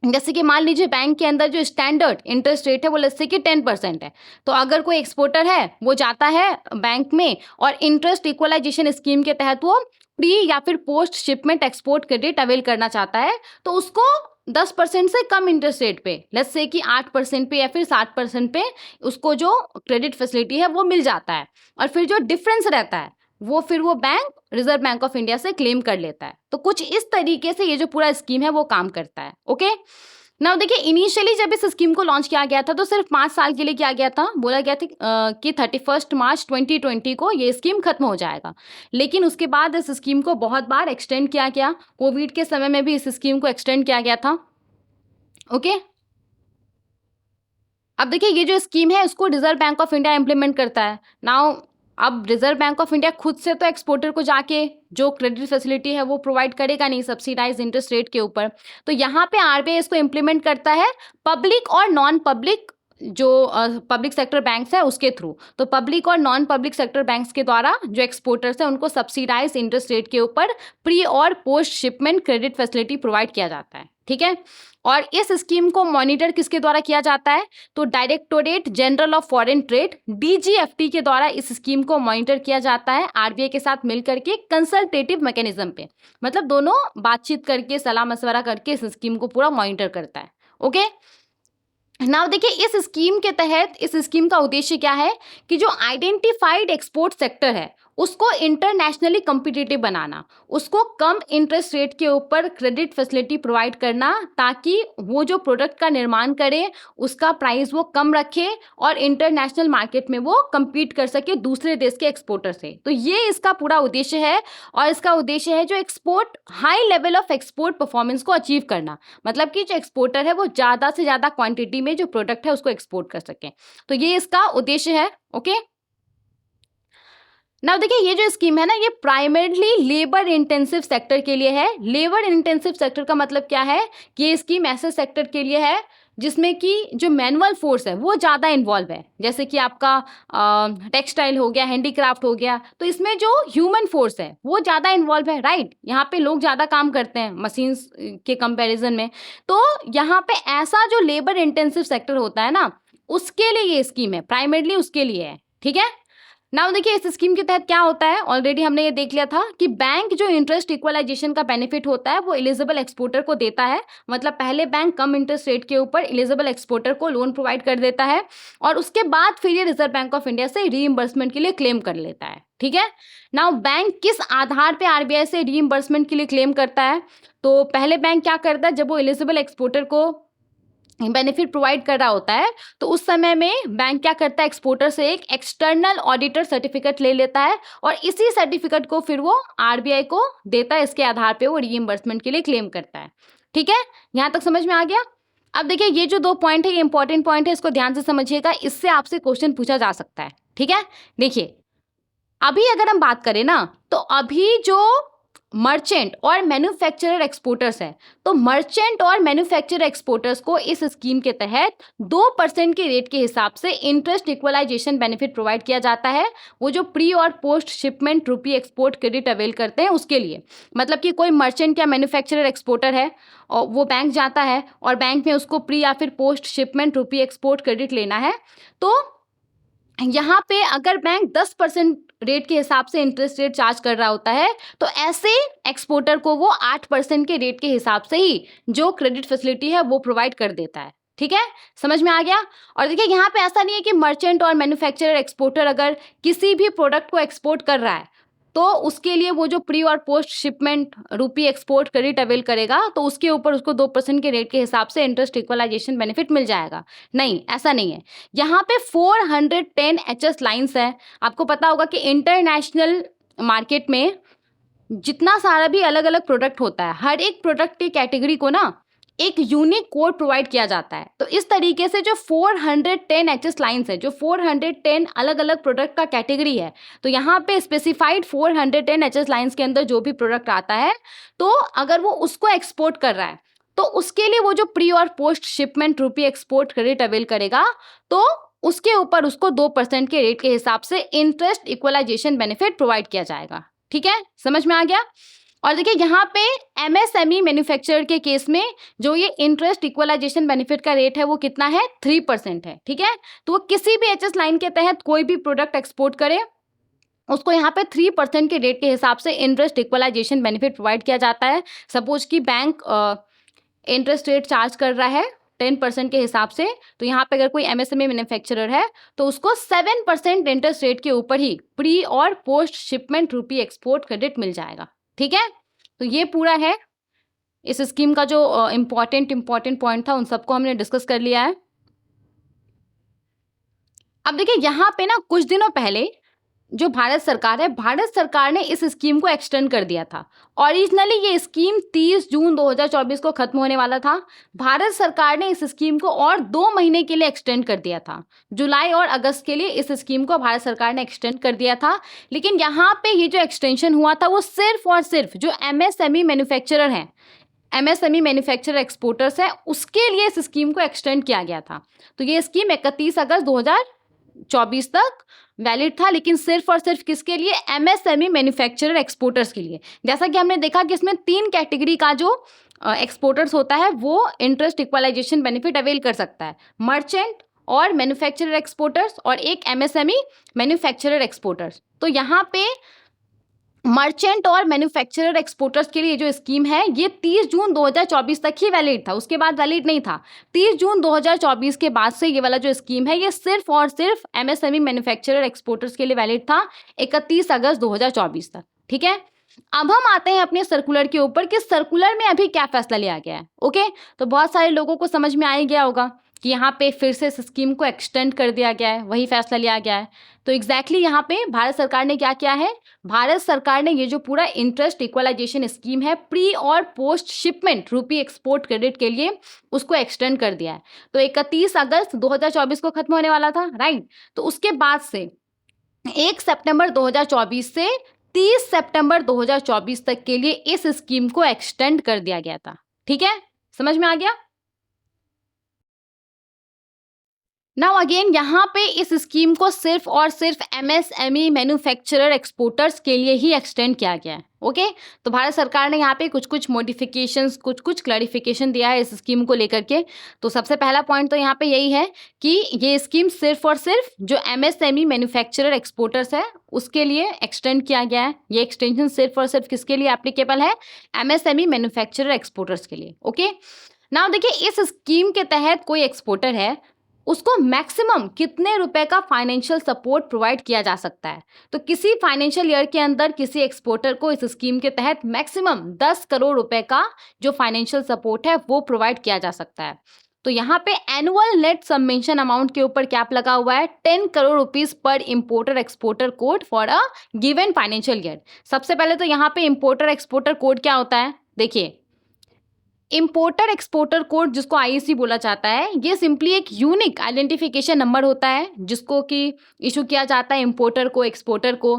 जैसे कि मान लीजिए बैंक के अंदर जो स्टैंडर्ड इंटरेस्ट रेट है वो जैसे कि 10% है, तो अगर कोई एक्सपोर्टर है वो जाता है बैंक में और इंटरेस्ट इक्वलाइजेशन स्कीम के तहत वो प्री या फिर post shipment export credit avail करना चाहता है, तो उसको 10% से कम इंटरेस्ट रेट पे, लेट्स से कि 8% पे या फिर 7% पे उसको जो क्रेडिट फैसिलिटी है वो मिल जाता है और फिर जो डिफरेंस रहता है वो फिर वो bank reserve bank of India से क्लेम कर लेता है। तो कुछ इस तरीके से ये जो पूरा स्कीम है वो काम करता है। ओके, नाउ देखिए, इनिशियली जब इस स्कीम को लॉन्च किया गया था तो सिर्फ 5 साल के लिए किया गया था। बोला गया था कि 31 मार्च 2020 को ये स्कीम खत्म हो जाएगा, लेकिन उसके बाद इस स्कीम को बहुत बार एक्सटेंड किया गया। कोविड के समय में भी इस स्कीम को एक्सटेंड किया गया था। ओके, अब देखिए, ये जो स्कीम है उसको reserve bank of India implement करता है। नाउ अब रिजर्व बैंक ऑफ इंडिया खुद से तो एक्सपोर्टर को जाके जो क्रेडिट फैसिलिटी है वो प्रोवाइड करेगा नहीं सब्सिडाइज इंटरेस्ट रेट के ऊपर, तो यहाँ पे आरबीआई इसको इम्प्लीमेंट करता है पब्लिक और नॉन पब्लिक जो पब्लिक सेक्टर बैंक्स है उसके थ्रू। तो पब्लिक और नॉन पब्लिक सेक्टर बैंक्स के द्वारा जो एक्सपोर्टर्स है उनको सब्सिडाइज इंटरेस्ट रेट के ऊपर प्री और post shipment credit facility provide किया जाता है। ठीक है, और इस स्कीम को मॉनिटर किसके द्वारा किया जाता है? तो directorate general of foreign trade DGFT के द्वारा इस स्कीम को मॉनिटर किया जाता है आरबीआई के साथ मिलकर के कंसल्टेटिव मैकेनिज्म पे, मतलब दोनों बातचीत करके सलाह मशवरा करके इस स्कीम को पूरा मॉनिटर करता है। ओके, नाउ देखिए, इस स्कीम के तहत इस स्कीम का उद्देश्य क्या है कि जो आइडेंटिफाइड एक्सपोर्ट सेक्टर है उसको इंटरनेशनली कम्पिटिटिव बनाना, उसको कम इंटरेस्ट रेट के ऊपर क्रेडिट फैसिलिटी प्रोवाइड करना ताकि वो जो प्रोडक्ट का निर्माण करे उसका प्राइस वो कम रखे और इंटरनेशनल मार्केट में वो कम्पीट कर सके दूसरे देश के एक्सपोर्टर से। तो ये इसका पूरा उद्देश्य है और इसका उद्देश्य है जो export high level of export performance को अचीव करना, मतलब कि जो एक्सपोर्टर है वो ज़्यादा से ज़्यादा क्वांटिटी में जो प्रोडक्ट है उसको एक्सपोर्ट कर सके। तो ये इसका उद्देश्य है। ओके, नाउ देखिए, ये जो स्कीम है ना ये प्राइमरीली लेबर इंटेंसिव सेक्टर के लिए है। लेबर इंटेंसिव सेक्टर का मतलब क्या है कि ये स्कीम ऐसे सेक्टर के लिए है जिसमें कि जो मैनुअल फोर्स है वो ज़्यादा इन्वॉल्व है, जैसे कि आपका टेक्सटाइल हो गया, हैंडीक्राफ्ट हो गया, तो इसमें जो ह्यूमन फोर्स है वो ज़्यादा इन्वॉल्व है। राइट, यहाँ पे लोग ज़्यादा काम करते हैं मशीन्स के कंपैरिजन में। तो यहाँ पे ऐसा जो लेबर इंटेंसिव सेक्टर होता है ना उसके लिए ये स्कीम है, प्राइमरीली उसके लिए है, ठीक है। नाउ देखिए इस स्कीम के तहत क्या होता है, ऑलरेडी हमने ये देख लिया था कि बैंक जो इंटरेस्ट इक्वलाइजेशन का बेनिफिट होता है वो एलिजिबल एक्सपोर्टर को देता है। मतलब पहले बैंक कम इंटरेस्ट रेट के ऊपर एलिजिबल एक्सपोर्टर को लोन प्रोवाइड कर देता है और उसके बाद फिर ये रिजर्व बैंक ऑफ इंडिया से रीइंबर्समेंट के लिए क्लेम कर लेता है, ठीक है। नाउ बैंक किस आधार पे आरबीआई से रीइंबर्समेंट के लिए क्लेम करता है, तो पहले बैंक क्या करता है, जब वो एलिजिबल एक्सपोर्टर को बेनिफिट प्रोवाइड कर रहा होता है तो उस समय में बैंक क्या करता है, एक्सपोर्टर से एक एक्सटर्नल ऑडिटर सर्टिफिकेट ले लेता है और इसी सर्टिफिकेट को फिर वो आरबीआई को देता है, इसके आधार पे वो रीइंबर्समेंट के लिए क्लेम करता है, ठीक है। यहां तक समझ में आ गया। अब देखिए ये जो 2 पॉइंट है ये इंपॉर्टेंट पॉइंट है, इसको ध्यान से समझिएगा, इससे आपसे क्वेश्चन पूछा जा सकता है, ठीक है। देखिए अभी अगर हम बात करें ना, तो अभी जो मर्चेंट और मैन्युफैक्चरर एक्सपोर्टर्स है, तो मर्चेंट और मैन्युफैक्चरर एक्सपोर्टर्स को इस स्कीम के तहत 2% के रेट के हिसाब से इंटरेस्ट इक्वलाइजेशन बेनिफिट प्रोवाइड किया जाता है। वो जो प्री और पोस्ट शिपमेंट रुपी एक्सपोर्ट क्रेडिट अवेल करते हैं उसके लिए, मतलब कि कोई मर्चेंट या मैन्युफैक्चरर एक्सपोर्टर है और वो बैंक जाता है और बैंक में उसको प्री या फिर पोस्ट शिपमेंट रुपी एक्सपोर्ट क्रेडिट लेना है, तो यहाँ पे अगर बैंक 10% रेट के हिसाब से इंटरेस्ट रेट चार्ज कर रहा होता है, तो ऐसे एक्सपोर्टर को वो 8% के रेट के हिसाब से ही जो क्रेडिट फैसिलिटी है वो प्रोवाइड कर देता है, ठीक है। समझ में आ गया। और देखिए यहाँ पे ऐसा नहीं है कि मर्चेंट और मैन्युफैक्चरर एक्सपोर्टर अगर किसी भी प्रोडक्ट को एक्सपोर्ट कर रहा है तो उसके लिए वो जो प्री और पोस्ट शिपमेंट रुपी एक्सपोर्ट क्रेडिट अवेल करेगा तो उसके ऊपर उसको 2% के रेट के हिसाब से इंटरेस्ट इक्वलाइजेशन बेनिफिट मिल जाएगा। नहीं, ऐसा नहीं है। यहाँ पे 410 HS लाइन्स है। आपको पता होगा कि इंटरनेशनल मार्केट में जितना सारा भी अलग अलग प्रोडक्ट होता है, हर एक प्रोडक्ट की कैटेगरी को ना एक यूनिक कोड प्रोवाइड किया जाता है। तो इस तरीके से जो 410 HS लाइन्स है, जो 410 अलग अलग प्रोडक्ट का कैटेगरी है, तो यहाँ पे स्पेसिफाइड 410 HS लाइन्स के अंदर जो भी प्रोडक्ट आता है, तो अगर वो उसको एक्सपोर्ट कर रहा है तो उसके लिए वो जो प्री और पोस्ट शिपमेंट रुपी एक्सपोर्ट क्रेडिट अवेल करेगा, तो उसके ऊपर उसको 2% के रेट के हिसाब से इंटरेस्ट इक्वलाइजेशन बेनिफिट प्रोवाइड किया जाएगा, ठीक है। समझ में आ गया। और देखिए यहाँ पे MSME मैन्युफैक्चरर के केस में जो ये इंटरेस्ट इक्वलाइजेशन बेनिफिट का रेट है वो कितना है, 3% है, ठीक है। तो वो किसी भी HS लाइन के तहत कोई भी प्रोडक्ट एक्सपोर्ट करे उसको यहाँ पे 3% के रेट के हिसाब से इंटरेस्ट इक्वलाइजेशन बेनिफिट प्रोवाइड किया जाता है। सपोज कि बैंक इंटरेस्ट रेट चार्ज कर रहा है 10% के हिसाब से, तो यहाँ पे अगर कोई MSME मैन्युफैक्चरर है तो उसको 7% इंटरेस्ट रेट के ऊपर ही प्री और पोस्ट शिपमेंट रुपी एक्सपोर्ट क्रेडिट मिल जाएगा, ठीक है। तो ये पूरा है इस स्कीम का जो इम्पॉर्टेंट पॉइंट था, उन सबको हमने डिस्कस कर लिया है। अब देखिए यहाँ पे ना कुछ दिनों पहले जो भारत सरकार है, भारत सरकार ने इस स्कीम को एक्सटेंड कर दिया था। ओरिजिनली ये स्कीम 30 जून 2024 को खत्म होने वाला था। भारत सरकार ने इस स्कीम को और 2 महीने के लिए एक्सटेंड कर दिया था। जुलाई और अगस्त के लिए इस स्कीम को भारत सरकार ने एक्सटेंड कर दिया था। लेकिन यहाँ पे ये जो एक्सटेंशन हुआ था वो सिर्फ और सिर्फ जो MSME मैन्युफैक्चरर हैं, MSME मैन्युफैक्चरर एक्सपोर्टर्स है, उसके लिए इस स्कीम को एक्सटेंड किया गया था। तो ये स्कीम 31 अगस्त 2024 तक वैलिड था, लेकिन सिर्फ और सिर्फ किसके लिए, MSME मैन्युफैक्चरर एक्सपोर्टर्स के लिए। जैसा कि हमने देखा कि इसमें 3 कैटेगरी का जो एक्सपोर्टर्स होता है वो इंटरेस्ट इक्वलाइजेशन बेनिफिट अवेल कर सकता है, मर्चेंट और मैन्युफैक्चरर एक्सपोर्टर्स और एक MSME मैन्युफैक्चरर एक्सपोर्टर्स। तो यहाँ पे मर्चेंट और मैन्युफैक्चरर एक्सपोर्टर्स के लिए जो स्कीम है ये 30 जून 2024 तक ही वैलिड था, उसके बाद वैलिड नहीं था। 30 जून 2024 के बाद से ये वाला जो स्कीम है ये सिर्फ और सिर्फ MSME मैन्युफैक्चरर एक्सपोर्टर्स के लिए वैलिड था 31 अगस्त 2024 तक, ठीक है। अब हम आते हैं अपने सर्कुलर के ऊपर कि सर्कुलर में अभी क्या फैसला लिया गया है। ओके, तो बहुत सारे लोगों को समझ में आ ही गया होगा कि यहाँ पे फिर से इस स्कीम को एक्सटेंड कर दिया गया है, वही फैसला लिया गया है। तो एग्जैक्टली यहाँ पे भारत सरकार ने क्या किया है, भारत सरकार ने ये जो पूरा इंटरेस्ट इक्वलाइजेशन स्कीम है प्री और पोस्ट शिपमेंट रुपी एक्सपोर्ट क्रेडिट के लिए उसको एक्सटेंड कर दिया है। तो 31 अगस्त 2024 को खत्म होने वाला था, राइट। तो उसके बाद से 1 सितंबर 2024 से 30 सितंबर 2024 तक के लिए इस स्कीम को एक्सटेंड कर दिया गया था, ठीक है। समझ में आ गया। नाउ अगेन यहाँ पे इस स्कीम को सिर्फ और सिर्फ एमएसएमई मैन्युफैक्चरर एक्सपोर्टर्स के लिए ही एक्सटेंड किया गया है। ओके, तो भारत सरकार ने यहाँ पे कुछ कुछ मॉडिफिकेशंस, कुछ कुछ क्लैरिफिकेशन दिया है इस स्कीम को लेकर के। तो सबसे पहला पॉइंट तो यहाँ पे यही है कि ये स्कीम सिर्फ और सिर्फ जो एमएसएमई मैन्युफैक्चरर एक्सपोर्टर्स है उसके लिए एक्सटेंड किया गया है। ये एक्सटेंशन सिर्फ और सिर्फ किसके लिए एप्लीकेबल है? एमएसएमई मैन्युफैक्चरर एक्सपोर्टर्स के लिए। ओके, नाउ देखिए इस स्कीम के तहत कोई एक्सपोर्टर है, उसको मैक्सिमम कितने रुपए का फाइनेंशियल सपोर्ट प्रोवाइड किया जा सकता है? तो किसी फाइनेंशियल ईयर के अंदर किसी एक्सपोर्टर को इस स्कीम के तहत मैक्सिमम 10 करोड़ रुपए का जो फाइनेंशियल सपोर्ट है वो प्रोवाइड किया जा सकता है। तो यहाँ पे एनुअल नेट सबमेंशन अमाउंट के ऊपर कैप लगा हुआ है 10 करोड़ रुपीस पर importer exporter code for a given financial year. सबसे पहले तो यहाँ पे इंपोर्टर एक्सपोर्टर कोड क्या होता है? देखिए, इंपोर्टर एक्सपोर्टर कोड जिसको आईएसी बोला जाता है, ये सिंपली एक यूनिक आइडेंटिफिकेशन नंबर होता है जिसको कि इशू किया जाता है इंपोर्टर को, एक्सपोर्टर को।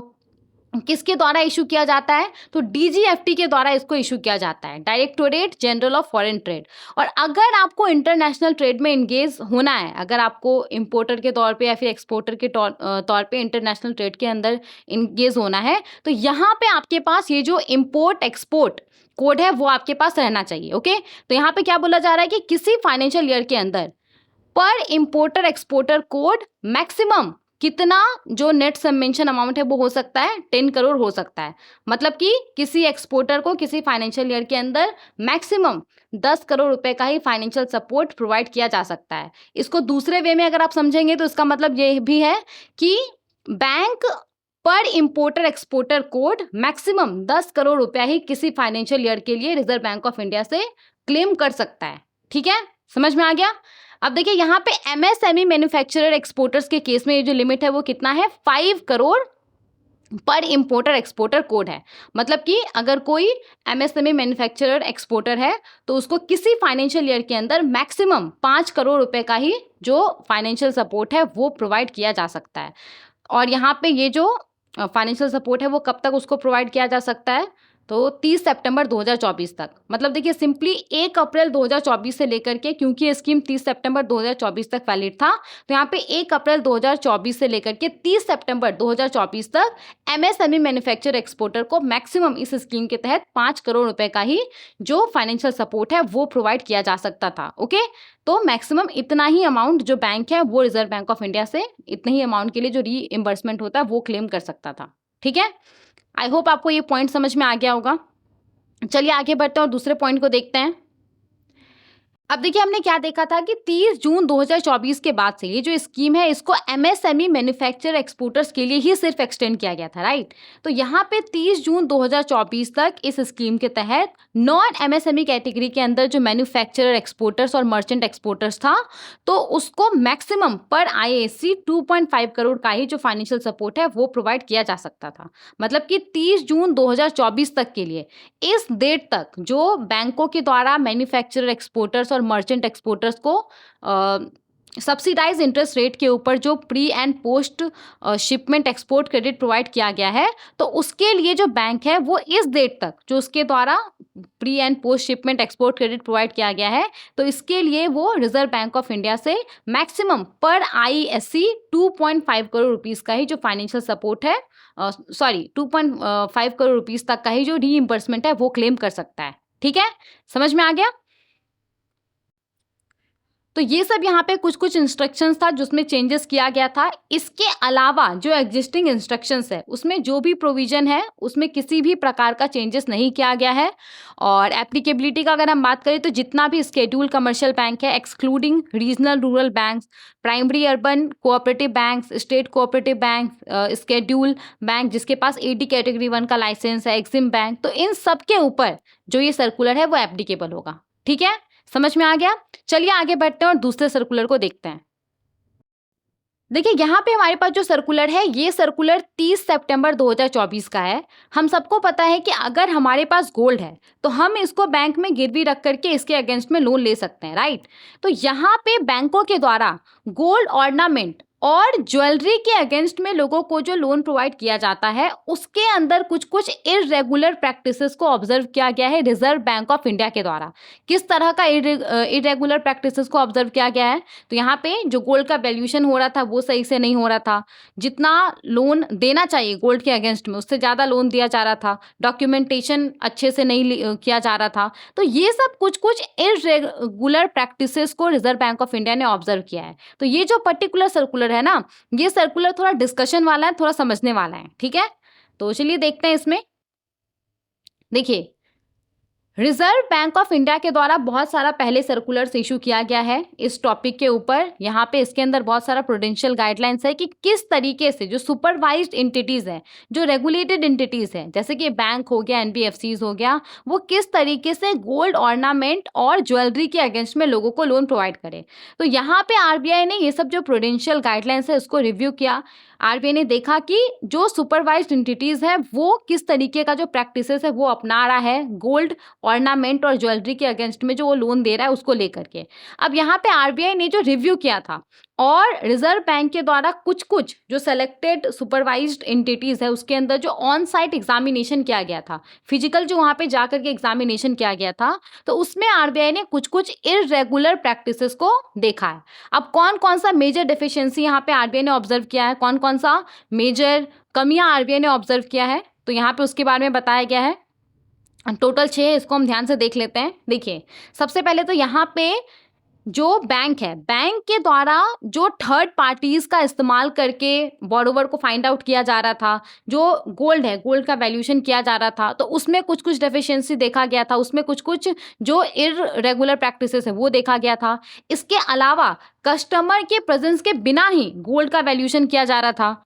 किसके द्वारा इशू किया जाता है? तो डीजीएफटी के द्वारा इसको इशू किया जाता है, directorate general of foreign trade. और अगर आपको इंटरनेशनल ट्रेड में इंगेज होना है, अगर आपको इंपोर्टर के तौर पे या फिर एक्सपोर्टर के तौर पे इंटरनेशनल ट्रेड के अंदर इंगेज होना है, तो यहाँ पे आपके पास ये जो इम्पोर्ट एक्सपोर्ट कोड है वो आपके पास रहना चाहिए। ओके, तो यहाँ पे क्या बोला जा रहा है कि किसी फाइनेंशियल ईयर के अंदर पर इंपोर्टर एक्सपोर्टर कोड मैक्सिमम कितना जो नेट सबमेंशन अमाउंट है वो हो सकता है? 10 करोड़ हो सकता है। मतलब कि किसी एक्सपोर्टर को किसी फाइनेंशियल ईयर के अंदर मैक्सिमम 10 करोड़ रुपए का ही फाइनेंशियल सपोर्ट प्रोवाइड किया जा सकता है। इसको दूसरे वे में अगर आप समझेंगे तो इसका मतलब ये भी है कि बैंक पर importer exporter code maximum 10 crore रुपया ही किसी फाइनेंशियल ईयर के लिए रिजर्व बैंक ऑफ इंडिया से क्लेम कर सकता है। ठीक है, समझ में आ गया? अब देखिए यहाँ पे एमएसएमई मैन्युफैक्चरर एक्सपोर्टर्स के केस में ये जो लिमिट है वो कितना है? 5 करोड़ पर इंपोर्टर एक्सपोर्टर कोड है। मतलब कि अगर कोई एमएसएमई मैन्युफैक्चरर एक्सपोर्टर है तो उसको किसी फाइनेंशियल ईयर के अंदर मैक्सिमम 5 करोड़ रुपए का ही जो फाइनेंशियल सपोर्ट है वो प्रोवाइड किया जा सकता है। और यहाँ पे ये जो फाइनेंशियल सपोर्ट है वो कब तक उसको प्रोवाइड किया जा सकता है? तो 30 सितंबर 2024 तक। मतलब देखिए सिंपली 1 अप्रैल 2024 से लेकर के, क्योंकि ये स्कीम 30 सितंबर 2024 तक वैलिड था, तो यहाँ पे 1 अप्रैल 2024 से लेकर के 30 सितंबर 2024 तक एमएसएमई मैन्युफैक्चर एक्सपोर्टर को मैक्सिमम इस स्कीम के तहत 5 करोड़ रुपए का ही जो फाइनेंशियल सपोर्ट है वो प्रोवाइड किया जा सकता था। ओके, तो मैक्सिमम इतना ही अमाउंट जो बैंक है वो रिजर्व बैंक ऑफ इंडिया से इतने ही अमाउंट के लिए जो रीइंबर्समेंट होता है वो क्लेम कर सकता था। ठीक है, आई होप आपको ये पॉइंट समझ में आ गया होगा। चलिए आगे बढ़ते हैं और दूसरे पॉइंट को देखते हैं। अब देखिए हमने क्या देखा था कि 30 जून 2024 के बाद से ये जो स्कीम है इसको एमएसएमई मैन्युफैक्चर एक्सपोर्टर्स के लिए ही सिर्फ एक्सटेंड किया गया था, राइट? तो यहाँ पे 30 जून 2024 तक इस स्कीम के तहत नॉन एमएसएमई कैटेगरी के अंदर जो मैन्युफैक्चरर एक्सपोर्टर्स और मर्चेंट एक्सपोर्टर्स था तो उसको मैक्सिमम पर आईएसी 2.5 करोड़ का ही जो फाइनेंशियल सपोर्ट है वो प्रोवाइड किया जा सकता था। मतलब कि 30 जून 2024 तक के लिए इस डेट तक जो बैंकों के द्वारा मैन्युफैक्चरर एक्सपोर्टर्स और मर्चेंट एक्सपोर्टर्स को सब्सिडाइज इंटरेस्ट रेट के ऊपर जो pre and post shipment export credit provide किया गया है, तो उसके लिए जो बैंक है वो इस डेट तक जो उसके द्वारा pre and post shipment export credit provide किया गया है तो इसके लिए वो रिजर्व बैंक ऑफ इंडिया से मैक्सिमम पर आईएससी 2.5 करोड़ रुपीस का ही जो फाइनेंशियल सपोर्ट है 2.5 करोड़ रुपीस तक का ही जो रीइंबर्समेंट है वो क्लेम कर सकता है। ठीक है, समझ में आ गया? तो ये सब यहाँ पे कुछ कुछ इंस्ट्रक्शंस था जिसमें चेंजेस किया गया था। इसके अलावा जो एग्जिस्टिंग इंस्ट्रक्शंस है उसमें जो भी प्रोविजन है उसमें किसी भी प्रकार का चेंजेस नहीं किया गया है। और एप्लीकेबिलिटी का अगर हम बात करें तो जितना भी स्केड्यूल कमर्शियल बैंक है excluding regional rural banks, primary urban cooperative banks, state cooperative bank, schedule bank जिसके पास एडी कैटेगरी 1 का लाइसेंस है, एग्जिम बैंक, तो इन सब के ऊपर जो ये सर्कुलर है वो एप्लीकेबल होगा। ठीक है, समझ में आ गया? चलिए आगे बढ़ते हैं और दूसरे सर्कुलर को देखते हैं। देखिए यहाँ पे हमारे पास जो सर्कुलर है ये सर्कुलर 30 सितंबर 2024 का है। हम सबको पता है कि अगर हमारे पास गोल्ड है तो हम इसको बैंक में गिरवी रख करके इसके अगेंस्ट में लोन ले सकते हैं, राइट? तो यहाँ पे बैंकों के द्वारा गोल्ड ऑर्नामेंट और ज्वेलरी के अगेंस्ट में लोगों को जो लोन प्रोवाइड किया जाता है उसके अंदर कुछ कुछ इरेगुलर प्रैक्टिसेस को ऑब्जर्व किया गया है रिजर्व बैंक ऑफ इंडिया के द्वारा। किस तरह का इरेगुलर प्रैक्टिसेस को ऑब्जर्व किया गया है? तो यहाँ पे जो गोल्ड का वैल्यूएशन हो रहा था वो सही से नहीं हो रहा था, जितना लोन देना चाहिए गोल्ड के अगेंस्ट में उससे ज़्यादा लोन दिया जा रहा था, डॉक्यूमेंटेशन अच्छे से नहीं किया जा रहा था। तो ये सब कुछ कुछ इरेगुलर प्रैक्टिसेस को रिजर्व बैंक ऑफ इंडिया ने ऑब्जर्व किया है। तो ये जो पर्टिकुलर सर्कुलर है ना, ये सर्कुलर थोड़ा डिस्कशन वाला है, थोड़ा समझने वाला है, ठीक है। तो चलिए देखते हैं इसमें। देखिए, रिजर्व बैंक ऑफ इंडिया के द्वारा बहुत सारा पहले सर्कुलर्स इशू किया गया है इस टॉपिक के ऊपर। यहाँ पे इसके अंदर बहुत सारा प्रूडेंशियल गाइडलाइंस है कि किस तरीके से जो सुपरवाइज्ड एंटिटीज है, जो रेगुलेटेड एंटिटीज है, जैसे कि बैंक हो गया, एनबीएफसीज हो गया, वो किस तरीके से गोल्ड ऑर्नामेंट और ज्वेलरी के अगेंस्ट में लोगों को लोन प्रोवाइड करे। तो यहाँ पे आरबीआई ने ये सब जो प्रूडेंशियल गाइडलाइंस है उसको रिव्यू किया। आरबीआई ने देखा कि जो सुपरवाइज्ड एंटिटीज है वो किस तरीके का जो प्रैक्टिसेस है वो अपना रहा है गोल्ड ऑर्नामेंट और ज्वेलरी के अगेंस्ट में जो वो लोन दे रहा है उसको लेकर के। अब यहाँ पे आरबीआई ने जो रिव्यू किया था और रिजर्व बैंक के द्वारा कुछ कुछ जो सेलेक्टेड सुपरवाइज्ड एंटिटीज है उसके अंदर जो ऑन साइट एग्जामिनेशन किया गया था, फिजिकल जो वहाँ पे जाकर के एग्जामिनेशन किया गया था, तो उसमें आरबीआई ने कुछ कुछ इरेगुलर प्रैक्टिसेस को देखा है। अब कौन कौन सा मेजर डेफिशिएंसी यहाँ पे आरबीआई ने ऑब्जर्व किया है, कौन कौन सा मेजर कमियां आरबीआई ने ऑब्जर्व किया है, तो यहाँ पे उसके बारे में बताया गया है। टोटल 6, इसको हम ध्यान से देख लेते हैं। देखिए, सबसे पहले तो यहाँ पे जो बैंक है, बैंक के द्वारा जो थर्ड पार्टीज का इस्तेमाल करके बोरोवर को फाइंड आउट किया जा रहा था, जो गोल्ड है, गोल्ड का वैल्यूएशन किया जा रहा था, तो उसमें कुछ कुछ डेफिशिएंसी देखा गया था, उसमें कुछ कुछ जो इरेगुलर प्रैक्टिसेस है वो देखा गया था। इसके अलावा कस्टमर के प्रेजेंस के बिना ही गोल्ड का वैल्यूएशन किया जा रहा था।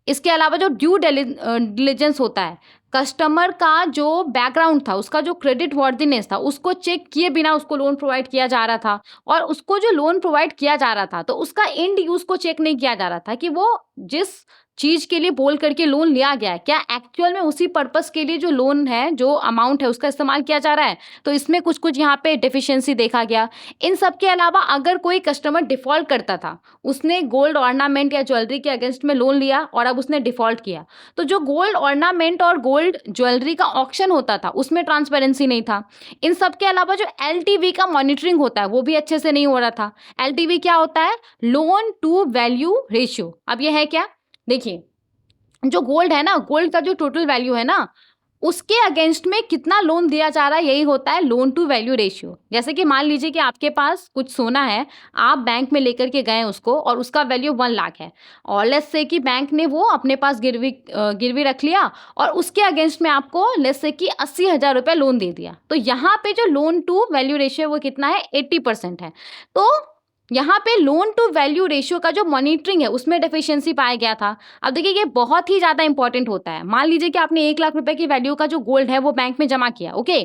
इसके अलावा जो ड्यू डिलिजेंस होता है, कस्टमर का जो बैकग्राउंड था, उसका जो क्रेडिट वर्दीनेस था, उसको चेक किए बिना उसको लोन प्रोवाइड किया जा रहा था। और उसको जो लोन प्रोवाइड किया जा रहा था तो उसका एंड यूज को चेक नहीं किया जा रहा था कि वो जिस चीज के लिए बोल करके लोन लिया गया है क्या एक्चुअल में उसी पर्पस के लिए जो लोन है, जो अमाउंट है उसका इस्तेमाल किया जा रहा है। तो इसमें कुछ कुछ यहाँ पे डेफिशिएंसी देखा गया। इन सब के अलावा अगर कोई कस्टमर डिफॉल्ट करता था, उसने गोल्ड ऑर्नामेंट या ज्वेलरी के अगेंस्ट में लोन लिया और अब उसने डिफॉल्ट किया, तो जो गोल्ड ऑर्नामेंट और गोल्ड ज्वेलरी का ऑक्शन होता था उसमें ट्रांसपेरेंसी नहीं था। इन सब के अलावा जो एलटीवी का मॉनिटरिंग होता है वो भी अच्छे से नहीं हो रहा था। एलटीवी क्या होता है? Loan to value ratio. अब ये है क्या? देखिए, जो गोल्ड है ना, गोल्ड का जो टोटल वैल्यू है ना, उसके अगेंस्ट में कितना लोन दिया जा रहा है, यही होता है लोन टू वैल्यू रेशियो। जैसे कि मान लीजिए कि आपके पास कुछ सोना है, आप बैंक में लेकर के गए उसको और उसका वैल्यू 1 लाख है, और लेट्स से कि बैंक ने वो अपने पास गिरवी रख लिया और उसके अगेंस्ट में आपको लेट्स से कि 80,000 रुपये लोन दे दिया। तो यहाँ पे जो लोन टू वैल्यू रेशियो वो कितना है? 80% है। तो यहाँ पे लोन टू वैल्यू रेशियो का जो मॉनिटरिंग है उसमें डेफिशिएंसी पाया गया था। अब देखिए, ये बहुत ही ज़्यादा इंपॉर्टेंट होता है। मान लीजिए कि आपने 1 लाख रुपए की वैल्यू का जो गोल्ड है वो बैंक में जमा किया, ओके,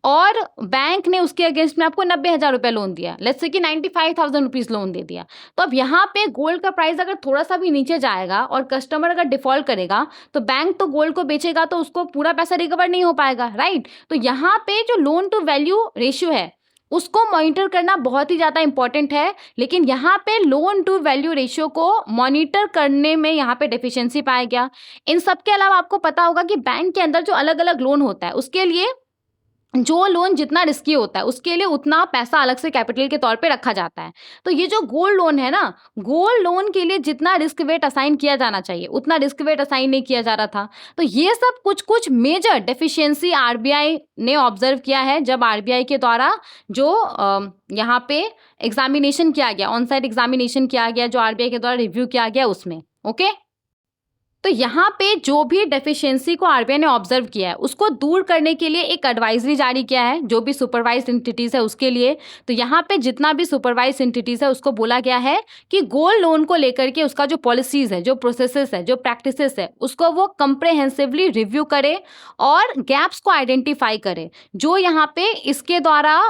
और बैंक ने उसके अगेंस्ट में आपको 90,000 रुपये लोन दिया, लेट्स से कि 95,000 रुपीज़ लोन दे दिया। तो अब यहाँ पे गोल्ड का प्राइस अगर थोड़ा सा भी नीचे जाएगा और कस्टमर अगर डिफॉल्ट करेगा तो बैंक तो गोल्ड को बेचेगा तो उसको पूरा पैसा रिकवर नहीं हो पाएगा, राइट। तो यहाँ पे जो लोन टू वैल्यू रेशियो है उसको मॉनिटर करना बहुत ही ज़्यादा इंपॉर्टेंट है। लेकिन यहाँ पे लोन टू वैल्यू रेशियो को मॉनिटर करने में यहाँ पे डेफिशिएंसी पाया गया। इन सब के अलावा आपको पता होगा कि बैंक के अंदर जो अलग अलग लोन होता है उसके लिए जो लोन जितना रिस्की होता है उसके लिए उतना पैसा अलग से कैपिटल के तौर पे रखा जाता है। तो ये जो गोल्ड लोन है ना, गोल्ड लोन के लिए जितना रिस्क वेट असाइन किया जाना चाहिए उतना रिस्क वेट असाइन नहीं किया जा रहा था। तो ये सब कुछ कुछ मेजर डेफिशिएंसी आरबीआई ने ऑब्जर्व किया है जब आरबीआई के द्वारा जो यहाँ पे एग्जामिनेशन किया गया, ऑन साइट एग्जामिनेशन किया गया, जो आरबीआई के द्वारा रिव्यू किया गया उसमें, ओके। तो यहाँ पे जो भी डेफिशिएंसी को आरबीआई ने ऑब्जर्व किया है उसको दूर करने के लिए एक एडवाइजरी जारी किया है जो भी सुपरवाइज्ड एंटिटीज है उसके लिए। तो यहाँ पे जितना भी सुपरवाइज्ड एंटिटीज है उसको बोला गया है कि गोल्ड लोन को लेकर के उसका जो पॉलिसीज है, जो प्रोसेसेस है, जो प्रैक्टिसेस है, उसको वो कंप्रेहेंसिवली रिव्यू करे और गैप्स को आइडेंटिफाई करे जो यहाँ पे इसके द्वारा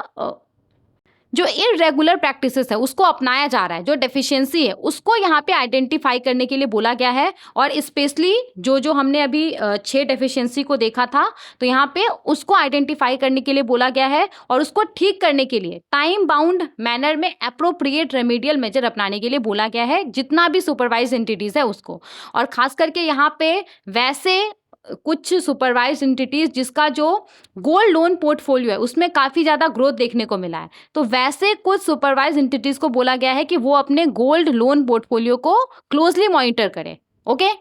जो इरेगुलर प्रैक्टिसेस है उसको अपनाया जा रहा है, जो डेफिशिएंसी है उसको यहाँ पे आइडेंटिफाई करने के लिए बोला गया है। और स्पेशली जो हमने अभी 6 डेफिशिएंसी को देखा था, तो यहाँ पे उसको आइडेंटिफाई करने के लिए बोला गया है और उसको ठीक करने के लिए टाइम बाउंड मैनर में एप्रोप्रिएट रेमेडियल मेजर अपनाने के लिए बोला गया है, जितना भी सुपरवाइज एंटिटीज है उसको। और खास करके यहाँ पे वैसे कुछ सुपरवाइज एंटिटीज जिसका जो गोल्ड लोन पोर्टफोलियो है उसमें काफ़ी ज़्यादा ग्रोथ देखने को मिला है, तो वैसे कुछ सुपरवाइज एंटिटीज को बोला गया है कि वो अपने गोल्ड लोन पोर्टफोलियो को क्लोजली मॉनिटर करें। ओके।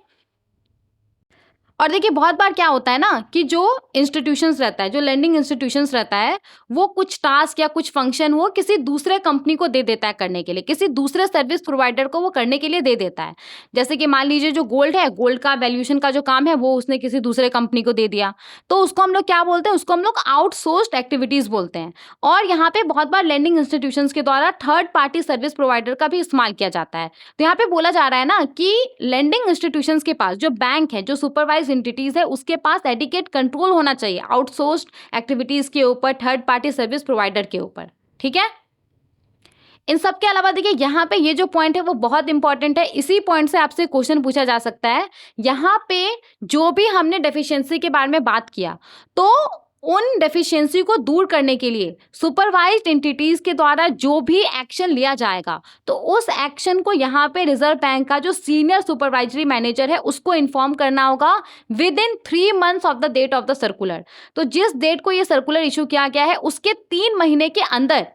और देखिए बहुत बार क्या होता है ना कि जो इंस्टीट्यूशंस रहता है, जो लैंडिंग इंस्टीट्यूशंस रहता है, वो कुछ टास्क या कुछ फंक्शन वो किसी दूसरे कंपनी को दे देता है करने के लिए, किसी दूसरे सर्विस प्रोवाइडर को वो करने के लिए दे देता है। जैसे कि मान लीजिए जो गोल्ड है, गोल्ड का वैल्यूएशन का जो काम है वो उसने किसी दूसरे कंपनी को दे दिया, तो उसको हम लोग क्या बोलते हैं, उसको हम लोग आउटसोर्स्ड एक्टिविटीज बोलते हैं। और यहाँ पे बहुत बार लैंडिंग इंस्टीट्यूशंस के द्वारा थर्ड पार्टी सर्विस प्रोवाइडर का भी इस्तेमाल किया जाता है। तो यहाँ पे बोला जा रहा है ना कि लैंडिंग इंस्टीट्यूशंस के पास जो बैंक है, जो सुपरवाइज एंटिटीज है, उसके पास एडिकेट कंट्रोल होना चाहिए आउटसोर्स्ड एक्टिविटीज के ऊपर, थर्ड पार्टी सर्विस प्रोवाइडर के ऊपर। ठीक है। इन सब के अलावा देखिए यहाँ पे ये जो पॉइंट है वो बहुत इंपॉर्टेंट है। इसी पॉइंट से आपसे क्वेश्चन पूछा जा सकता है। यहाँ पे जो भी हमने डेफिशिएंसी के बारे में बात किया, तो उन डेफिशिएंसी को दूर करने के लिए सुपरवाइज्ड एंटिटीज के द्वारा जो भी एक्शन लिया जाएगा, तो उस एक्शन को यहाँ पे रिजर्व बैंक का जो सीनियर सुपरवाइजरी मैनेजर है उसको इन्फॉर्म करना होगा within 3 months of the date of the circular. तो जिस डेट को ये सर्कुलर इशू किया गया है उसके 3 महीने के अंदर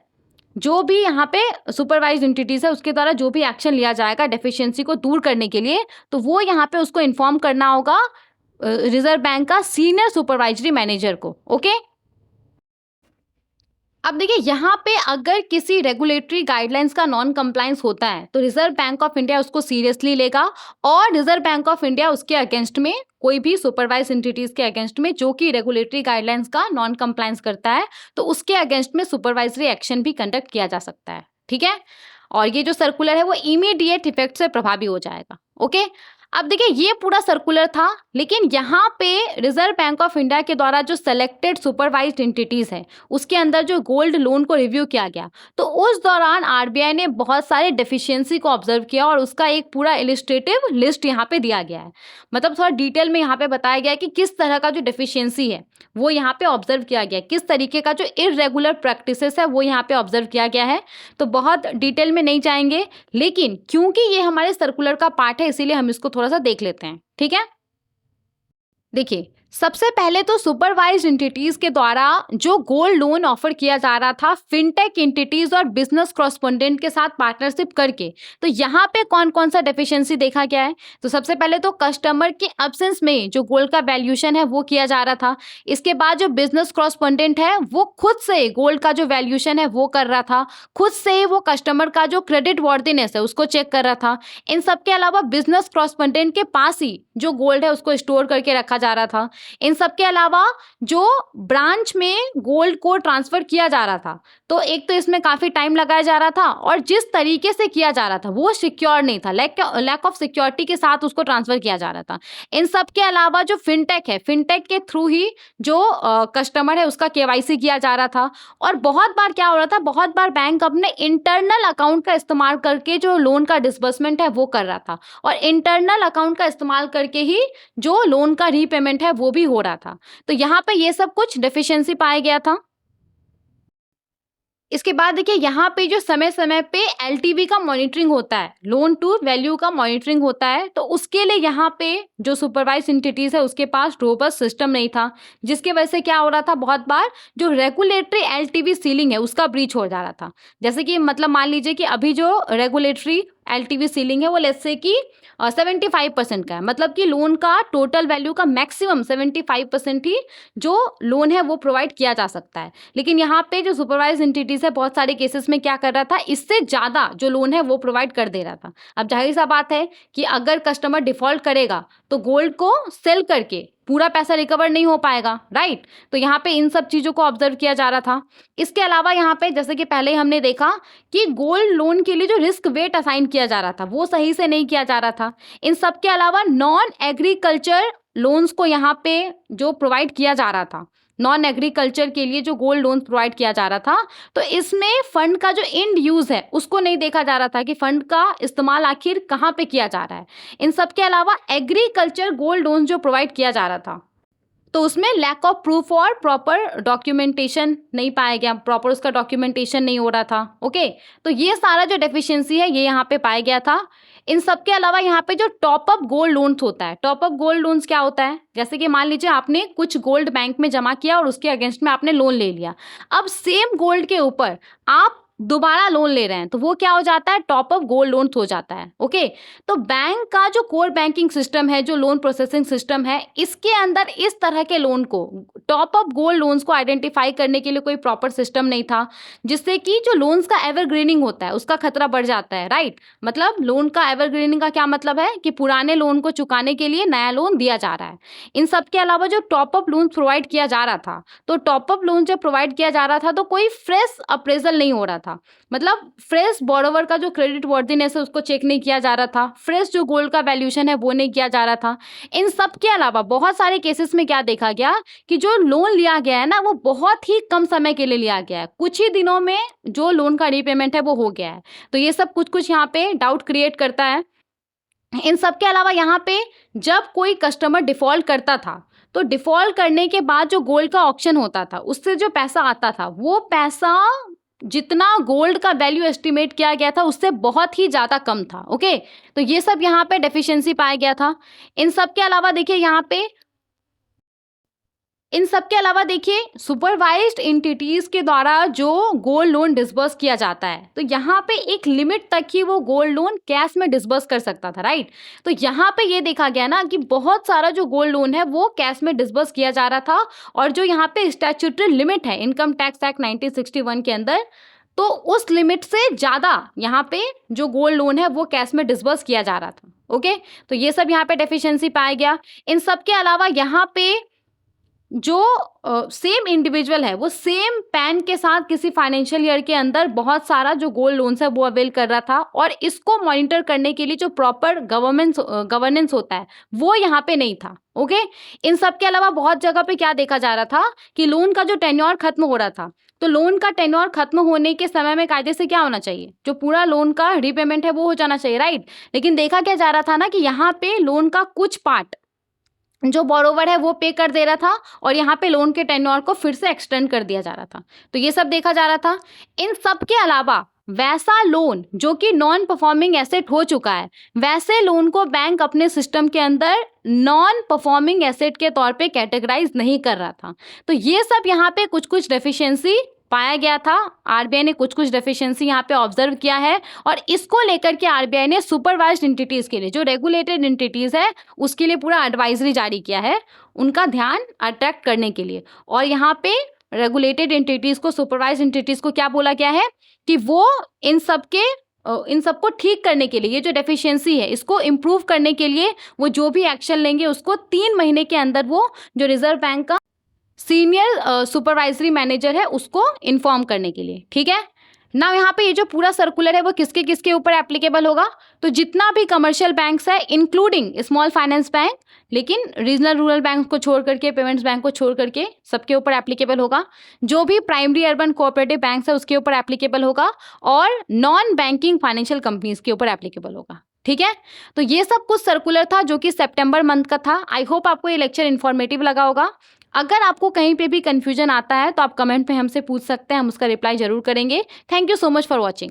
जो भी यहाँ पे सुपरवाइज्ड एंटिटीज है उसके द्वारा जो भी एक्शन लिया जाएगा डेफिशिएंसी को दूर करने के लिए, तो वो यहाँ पे उसको इन्फॉर्म करना होगा रिजर्व बैंक का सीनियर सुपरवाइजरी मैनेजर को। ओके। अब देखिए यहाँ पे अगर किसी रेगुलेटरी गाइडलाइंस का नॉन कंप्लायंस होता है तो रिजर्व बैंक ऑफ इंडिया उसको सीरियसली लेगा और रिजर्व बैंक ऑफ इंडिया उसके अगेंस्ट में, कोई भी सुपरवाइज एंटिटीज के अगेंस्ट में जो कि रेगुलेटरी गाइडलाइंस का नॉन कंप्लायंस करता है, तो उसके अगेंस्ट में सुपरवाइजरी एक्शन भी कंडक्ट किया जा सकता है। ठीक है। और ये जो सर्कुलर है वो इमीडिएट इफेक्ट से प्रभावी हो जाएगा। ओके। अब देखिए ये पूरा सर्कुलर था, लेकिन यहाँ पे रिजर्व बैंक ऑफ इंडिया के द्वारा जो सेलेक्टेड सुपरवाइज्ड एंटिटीज है उसके अंदर जो गोल्ड लोन को रिव्यू किया गया, तो उस दौरान आरबीआई ने बहुत सारे डेफिशिएंसी को ऑब्जर्व किया और उसका एक पूरा इलिस्ट्रेटिव लिस्ट यहाँ पे दिया गया है। मतलब थोड़ा डिटेल में यहाँ पे बताया गया है कि किस तरह का जो डेफिशिएंसी है वो यहाँ पे ऑब्जर्व किया गया है, किस तरीके का जो इरेगुलर प्रैक्टिसेस है वो यहाँ पे ऑब्जर्व किया गया है। तो बहुत डिटेल में नहीं जाएंगे, लेकिन क्योंकि ये हमारे सर्कुलर का पार्ट है इसीलिए हम इसको थोड़ा सा देख लेते हैं। ठीक है। देखिए सबसे पहले तो सुपरवाइज्ड एंटिटीज के द्वारा जो गोल्ड लोन ऑफर किया जा रहा था फिनटेक एंटिटीज और बिजनेस कॉरेस्पोंडेंट के साथ पार्टनरशिप करके, तो यहाँ पे कौन कौन सा डेफिशिएंसी देखा गया है। तो सबसे पहले तो कस्टमर के एब्सेंस में जो गोल्ड का वैल्यूएशन है वो किया जा रहा था। इसके बाद जो बिजनेस कॉरेस्पोंडेंट है वो खुद से गोल्ड का जो वैल्यूएशन है वो कर रहा था, खुद से वो कस्टमर का जो क्रेडिट वर्दीनेस है उसको चेक कर रहा था। इन सब के अलावा बिजनेस कॉरेस्पोंडेंट के पास ही जो गोल्ड है उसको स्टोर करके रखा जा रहा था। इन सब के अलावा जो ब्रांच में गोल्ड को ट्रांसफर किया जा रहा था, तो एक तो इसमें काफी टाइम लगाया जा रहा था और जिस तरीके से किया जा रहा था वो सिक्योर नहीं था, लैक ऑफ सिक्योरिटी के साथ उसको ट्रांसफर किया जा रहा था। इन सब के अलावा जो फिनटेक है, फिनटेक के थ्रू ही जो कस्टमर है उसका केवाईसी किया जा रहा था। और बहुत बार क्या हो रहा था, बहुत बार बैंक अपने इंटरनल अकाउंट का इस्तेमाल करके जो लोन का डिसबर्समेंट है वो कर रहा था और इंटरनल अकाउंट का इस्तेमाल करके ही जो लोन का रीपेमेंट है वो भी हो रहा था। तो यहाँ पे ये सब कुछ डेफिशिएंसी पाया गया था। इसके बाद देखिए यहाँ पे जो समय समय पे एलटीवी का मॉनिटरिंग होता है, लोन टू वैल्यू का मॉनिटरिंग होता है, तो उसके लिए यहाँ पे जो सुपरवाइज एंटिटीज है उसके पास रोबस्ट सिस्टम नहीं था, जिसकी वजह से क्या हो रहा था, बहुत बार जो रेगुलेटरी एलटीवी सीलिंग है उसका ब्रीच हो जा रहा था। जैसे कि मतलब मान लीजिए कि अभी जो रेगुलेटरी एलटीवी सीलिंग है वो लेट्स से कि 75% का है, मतलब कि लोन का टोटल वैल्यू का मैक्सिमम 75% ही जो लोन है वो प्रोवाइड किया जा सकता है। लेकिन यहाँ पे जो सुपरवाइज एंटिटीज है बहुत सारे केसेस में क्या कर रहा था, इससे ज़्यादा जो लोन है वो प्रोवाइड कर दे रहा था। अब जाहिर सा बात है कि अगर कस्टमर डिफॉल्ट करेगा तो गोल्ड को सेल करके पूरा पैसा रिकवर नहीं हो पाएगा, राइट। तो यहाँ पे इन सब चीज़ों को ऑब्जर्व किया जा रहा था। इसके अलावा यहाँ पे जैसे कि पहले ही हमने देखा कि गोल्ड लोन के लिए जो रिस्क वेट असाइन किया जा रहा था वो सही से नहीं किया जा रहा था। इन सब के अलावा नॉन एग्रीकल्चर लोन्स को यहाँ पे जो प्रोवाइड किया जा रहा था, नॉन एग्रीकल्चर के लिए जो गोल्ड लोन प्रोवाइड किया जा रहा था, तो इसमें फंड का जो एंड यूज है उसको नहीं देखा जा रहा था कि फंड का इस्तेमाल आखिर कहाँ पे किया जा रहा है। इन सब के अलावा एग्रीकल्चर गोल्ड लोन जो प्रोवाइड किया जा रहा था, तो उसमें लैक ऑफ प्रूफ और प्रॉपर डॉक्यूमेंटेशन नहीं पाया गया, प्रॉपर उसका डॉक्यूमेंटेशन नहीं हो रहा था। ओके, तो ये सारा जो डेफिशिएंसी है ये यहाँ पे पाया गया था। इन सब के अलावा यहाँ पे जो टॉप अप गोल्ड लोन्स होता है, टॉप अप गोल्ड लोन्स क्या होता है, जैसे कि मान लीजिए आपने कुछ गोल्ड बैंक में जमा किया और उसके अगेंस्ट में आपने लोन ले लिया, अब सेम गोल्ड के ऊपर आप दोबारा लोन ले रहे हैं, तो वो क्या हो जाता है, टॉप अप गोल्ड लोन हो जाता है। ओके, तो बैंक का जो कोर बैंकिंग सिस्टम है, जो लोन प्रोसेसिंग सिस्टम है, इसके अंदर इस तरह के लोन को, टॉप अप गोल्ड लोन्स को आइडेंटिफाई करने के लिए कोई प्रॉपर सिस्टम नहीं था, जिससे कि जो लोन्स का एवरग्रीनिंग होता है उसका खतरा बढ़ जाता है। राइट, मतलब लोन का एवरग्रीनिंग का क्या मतलब है कि पुराने लोन को चुकाने के लिए नया लोन दिया जा रहा है। इन सब के अलावा जो टॉप अप लोन प्रोवाइड किया जा रहा था, तो टॉप अप लोन जब प्रोवाइड किया जा रहा था तो कोई फ्रेश अप्रेजल नहीं हो रहा था, मतलब फ्रेश बोरोवर का जो क्रेडिट वर्दीनेस है उसको चेक नहीं किया जा रहा था, फ्रेश जो गोल्ड का वैल्यूएशन है वो नहीं किया जा रहा था। इन सब के अलावा बहुत सारे केसेस में क्या देखा गया कि जो लोन लिया गया है ना, वो बहुत ही कम समय के लिए लिया गया है, कुछ ही दिनों में जो लोन का रीपेमेंट है वो हो गया है। तो ये सब कुछ यहाँ पे डाउट क्रिएट करता है। इन सब के अलावा यहाँ पे जब कोई कस्टमर डिफॉल्ट करता था, तो डिफॉल्ट करने के बाद जो गोल्ड का ऑक्शन होता था उससे जो पैसा आता था, वो पैसा जितना गोल्ड का वैल्यू एस्टिमेट किया गया था उससे बहुत ही ज़्यादा कम था। ओके, तो ये सब यहाँ पे डेफिशिएंसी पाया गया था। इन सब के अलावा देखिए यहाँ पे, इन सब के अलावा देखिए सुपरवाइज्ड एंटिटीज के द्वारा जो गोल्ड लोन डिसबर्स किया जाता है, तो यहाँ पे एक लिमिट तक ही वो गोल्ड लोन कैश में डिसबर्स कर सकता था। राइट, तो यहाँ पे ये देखा गया ना कि बहुत सारा जो गोल्ड लोन है वो कैश में डिसबर्स किया जा रहा था, और जो यहाँ पे स्टैट्यूटरी लिमिट है इनकम टैक्स एक्ट 1961 के अंदर, तो उस लिमिट से ज़्यादा यहाँ पे जो गोल्ड लोन है वो कैश में डिसबर्स किया जा रहा था। ओके, तो ये सब यहाँ पे डेफिशिएंसी पाया गया। इन सब के अलावा यहाँ पे जो सेम इंडिविजुअल है वो सेम पैन के साथ किसी फाइनेंशियल ईयर के अंदर बहुत सारा जो गोल्ड लोन्स है वो अवेल कर रहा था, और इसको मॉनिटर करने के लिए जो प्रॉपर गवर्नेंस होता है वो यहाँ पे नहीं था। ओके, इन सब के अलावा बहुत जगह पे क्या देखा जा रहा था कि लोन का जो टेन्योर खत्म हो रहा था, तो लोन का टेन्योर खत्म होने के समय में कायदे से क्या होना चाहिए, जो पूरा लोन का रीपेमेंट है वो हो जाना चाहिए। राइट, लेकिन देखा क्या जा रहा था ना कि यहाँ पे लोन का कुछ पार्ट जो बोरोवर है वो पे कर दे रहा था, और यहाँ पे लोन के टेन्योर को फिर से एक्सटेंड कर दिया जा रहा था। तो ये सब देखा जा रहा था। इन सब के अलावा वैसा लोन जो कि नॉन परफॉर्मिंग एसेट हो चुका है, वैसे लोन को बैंक अपने सिस्टम के अंदर नॉन परफॉर्मिंग एसेट के तौर पे कैटेगराइज नहीं कर रहा था। तो ये सब यहाँ पे कुछ डेफिशिएंसी पाया गया था। आरबीआई ने कुछ डेफिशिएंसी यहाँ पे ऑब्जर्व किया है, और इसको लेकर के आरबीआई ने सुपरवाइज्ड एंटिटीज के लिए, जो रेगुलेटेड एंटिटीज है उसके लिए पूरा एडवाइजरी जारी किया है, उनका ध्यान अट्रैक्ट करने के लिए। और यहाँ पे रेगुलेटेड एंटिटीज को, सुपरवाइज्ड एंटिटीज को क्या बोला गया है कि वो इन सबको ठीक करने के लिए, ये जो डेफिशिएंसी है इसको इम्प्रूव करने के लिए वो जो भी एक्शन लेंगे उसको 3 महीने के अंदर वो जो रिजर्व बैंक का सीनियर सुपरवाइजरी मैनेजर है उसको इन्फॉर्म करने के लिए। ठीक है ना, यहाँ पे ये जो पूरा सर्कुलर है वो किसके किसके ऊपर एप्लीकेबल होगा, तो जितना भी कमर्शियल बैंक्स है इंक्लूडिंग स्मॉल फाइनेंस बैंक, लेकिन रीजनल रूरल बैंक को छोड़ करके, पेमेंट्स बैंक को छोड़ करके सबके ऊपर एप्लीकेबल होगा। जो भी प्राइमरी अर्बन कोऑपरेटिव बैंक्स है उसके ऊपर एप्लीकेबल होगा, और नॉन बैंकिंग फाइनेंशियल कंपनीज के ऊपर एप्लीकेबल होगा। ठीक है, तो ये सब कुछ सर्कुलर था जो कि सितंबर मंथ का था। आई होप आपको ये लेक्चर इन्फॉर्मेटिव लगा होगा। अगर आपको कहीं पे भी कंफ्यूजन आता है तो आप कमेंट में हमसे पूछ सकते हैं, हम उसका रिप्लाई जरूर करेंगे। Thank you so much for watching.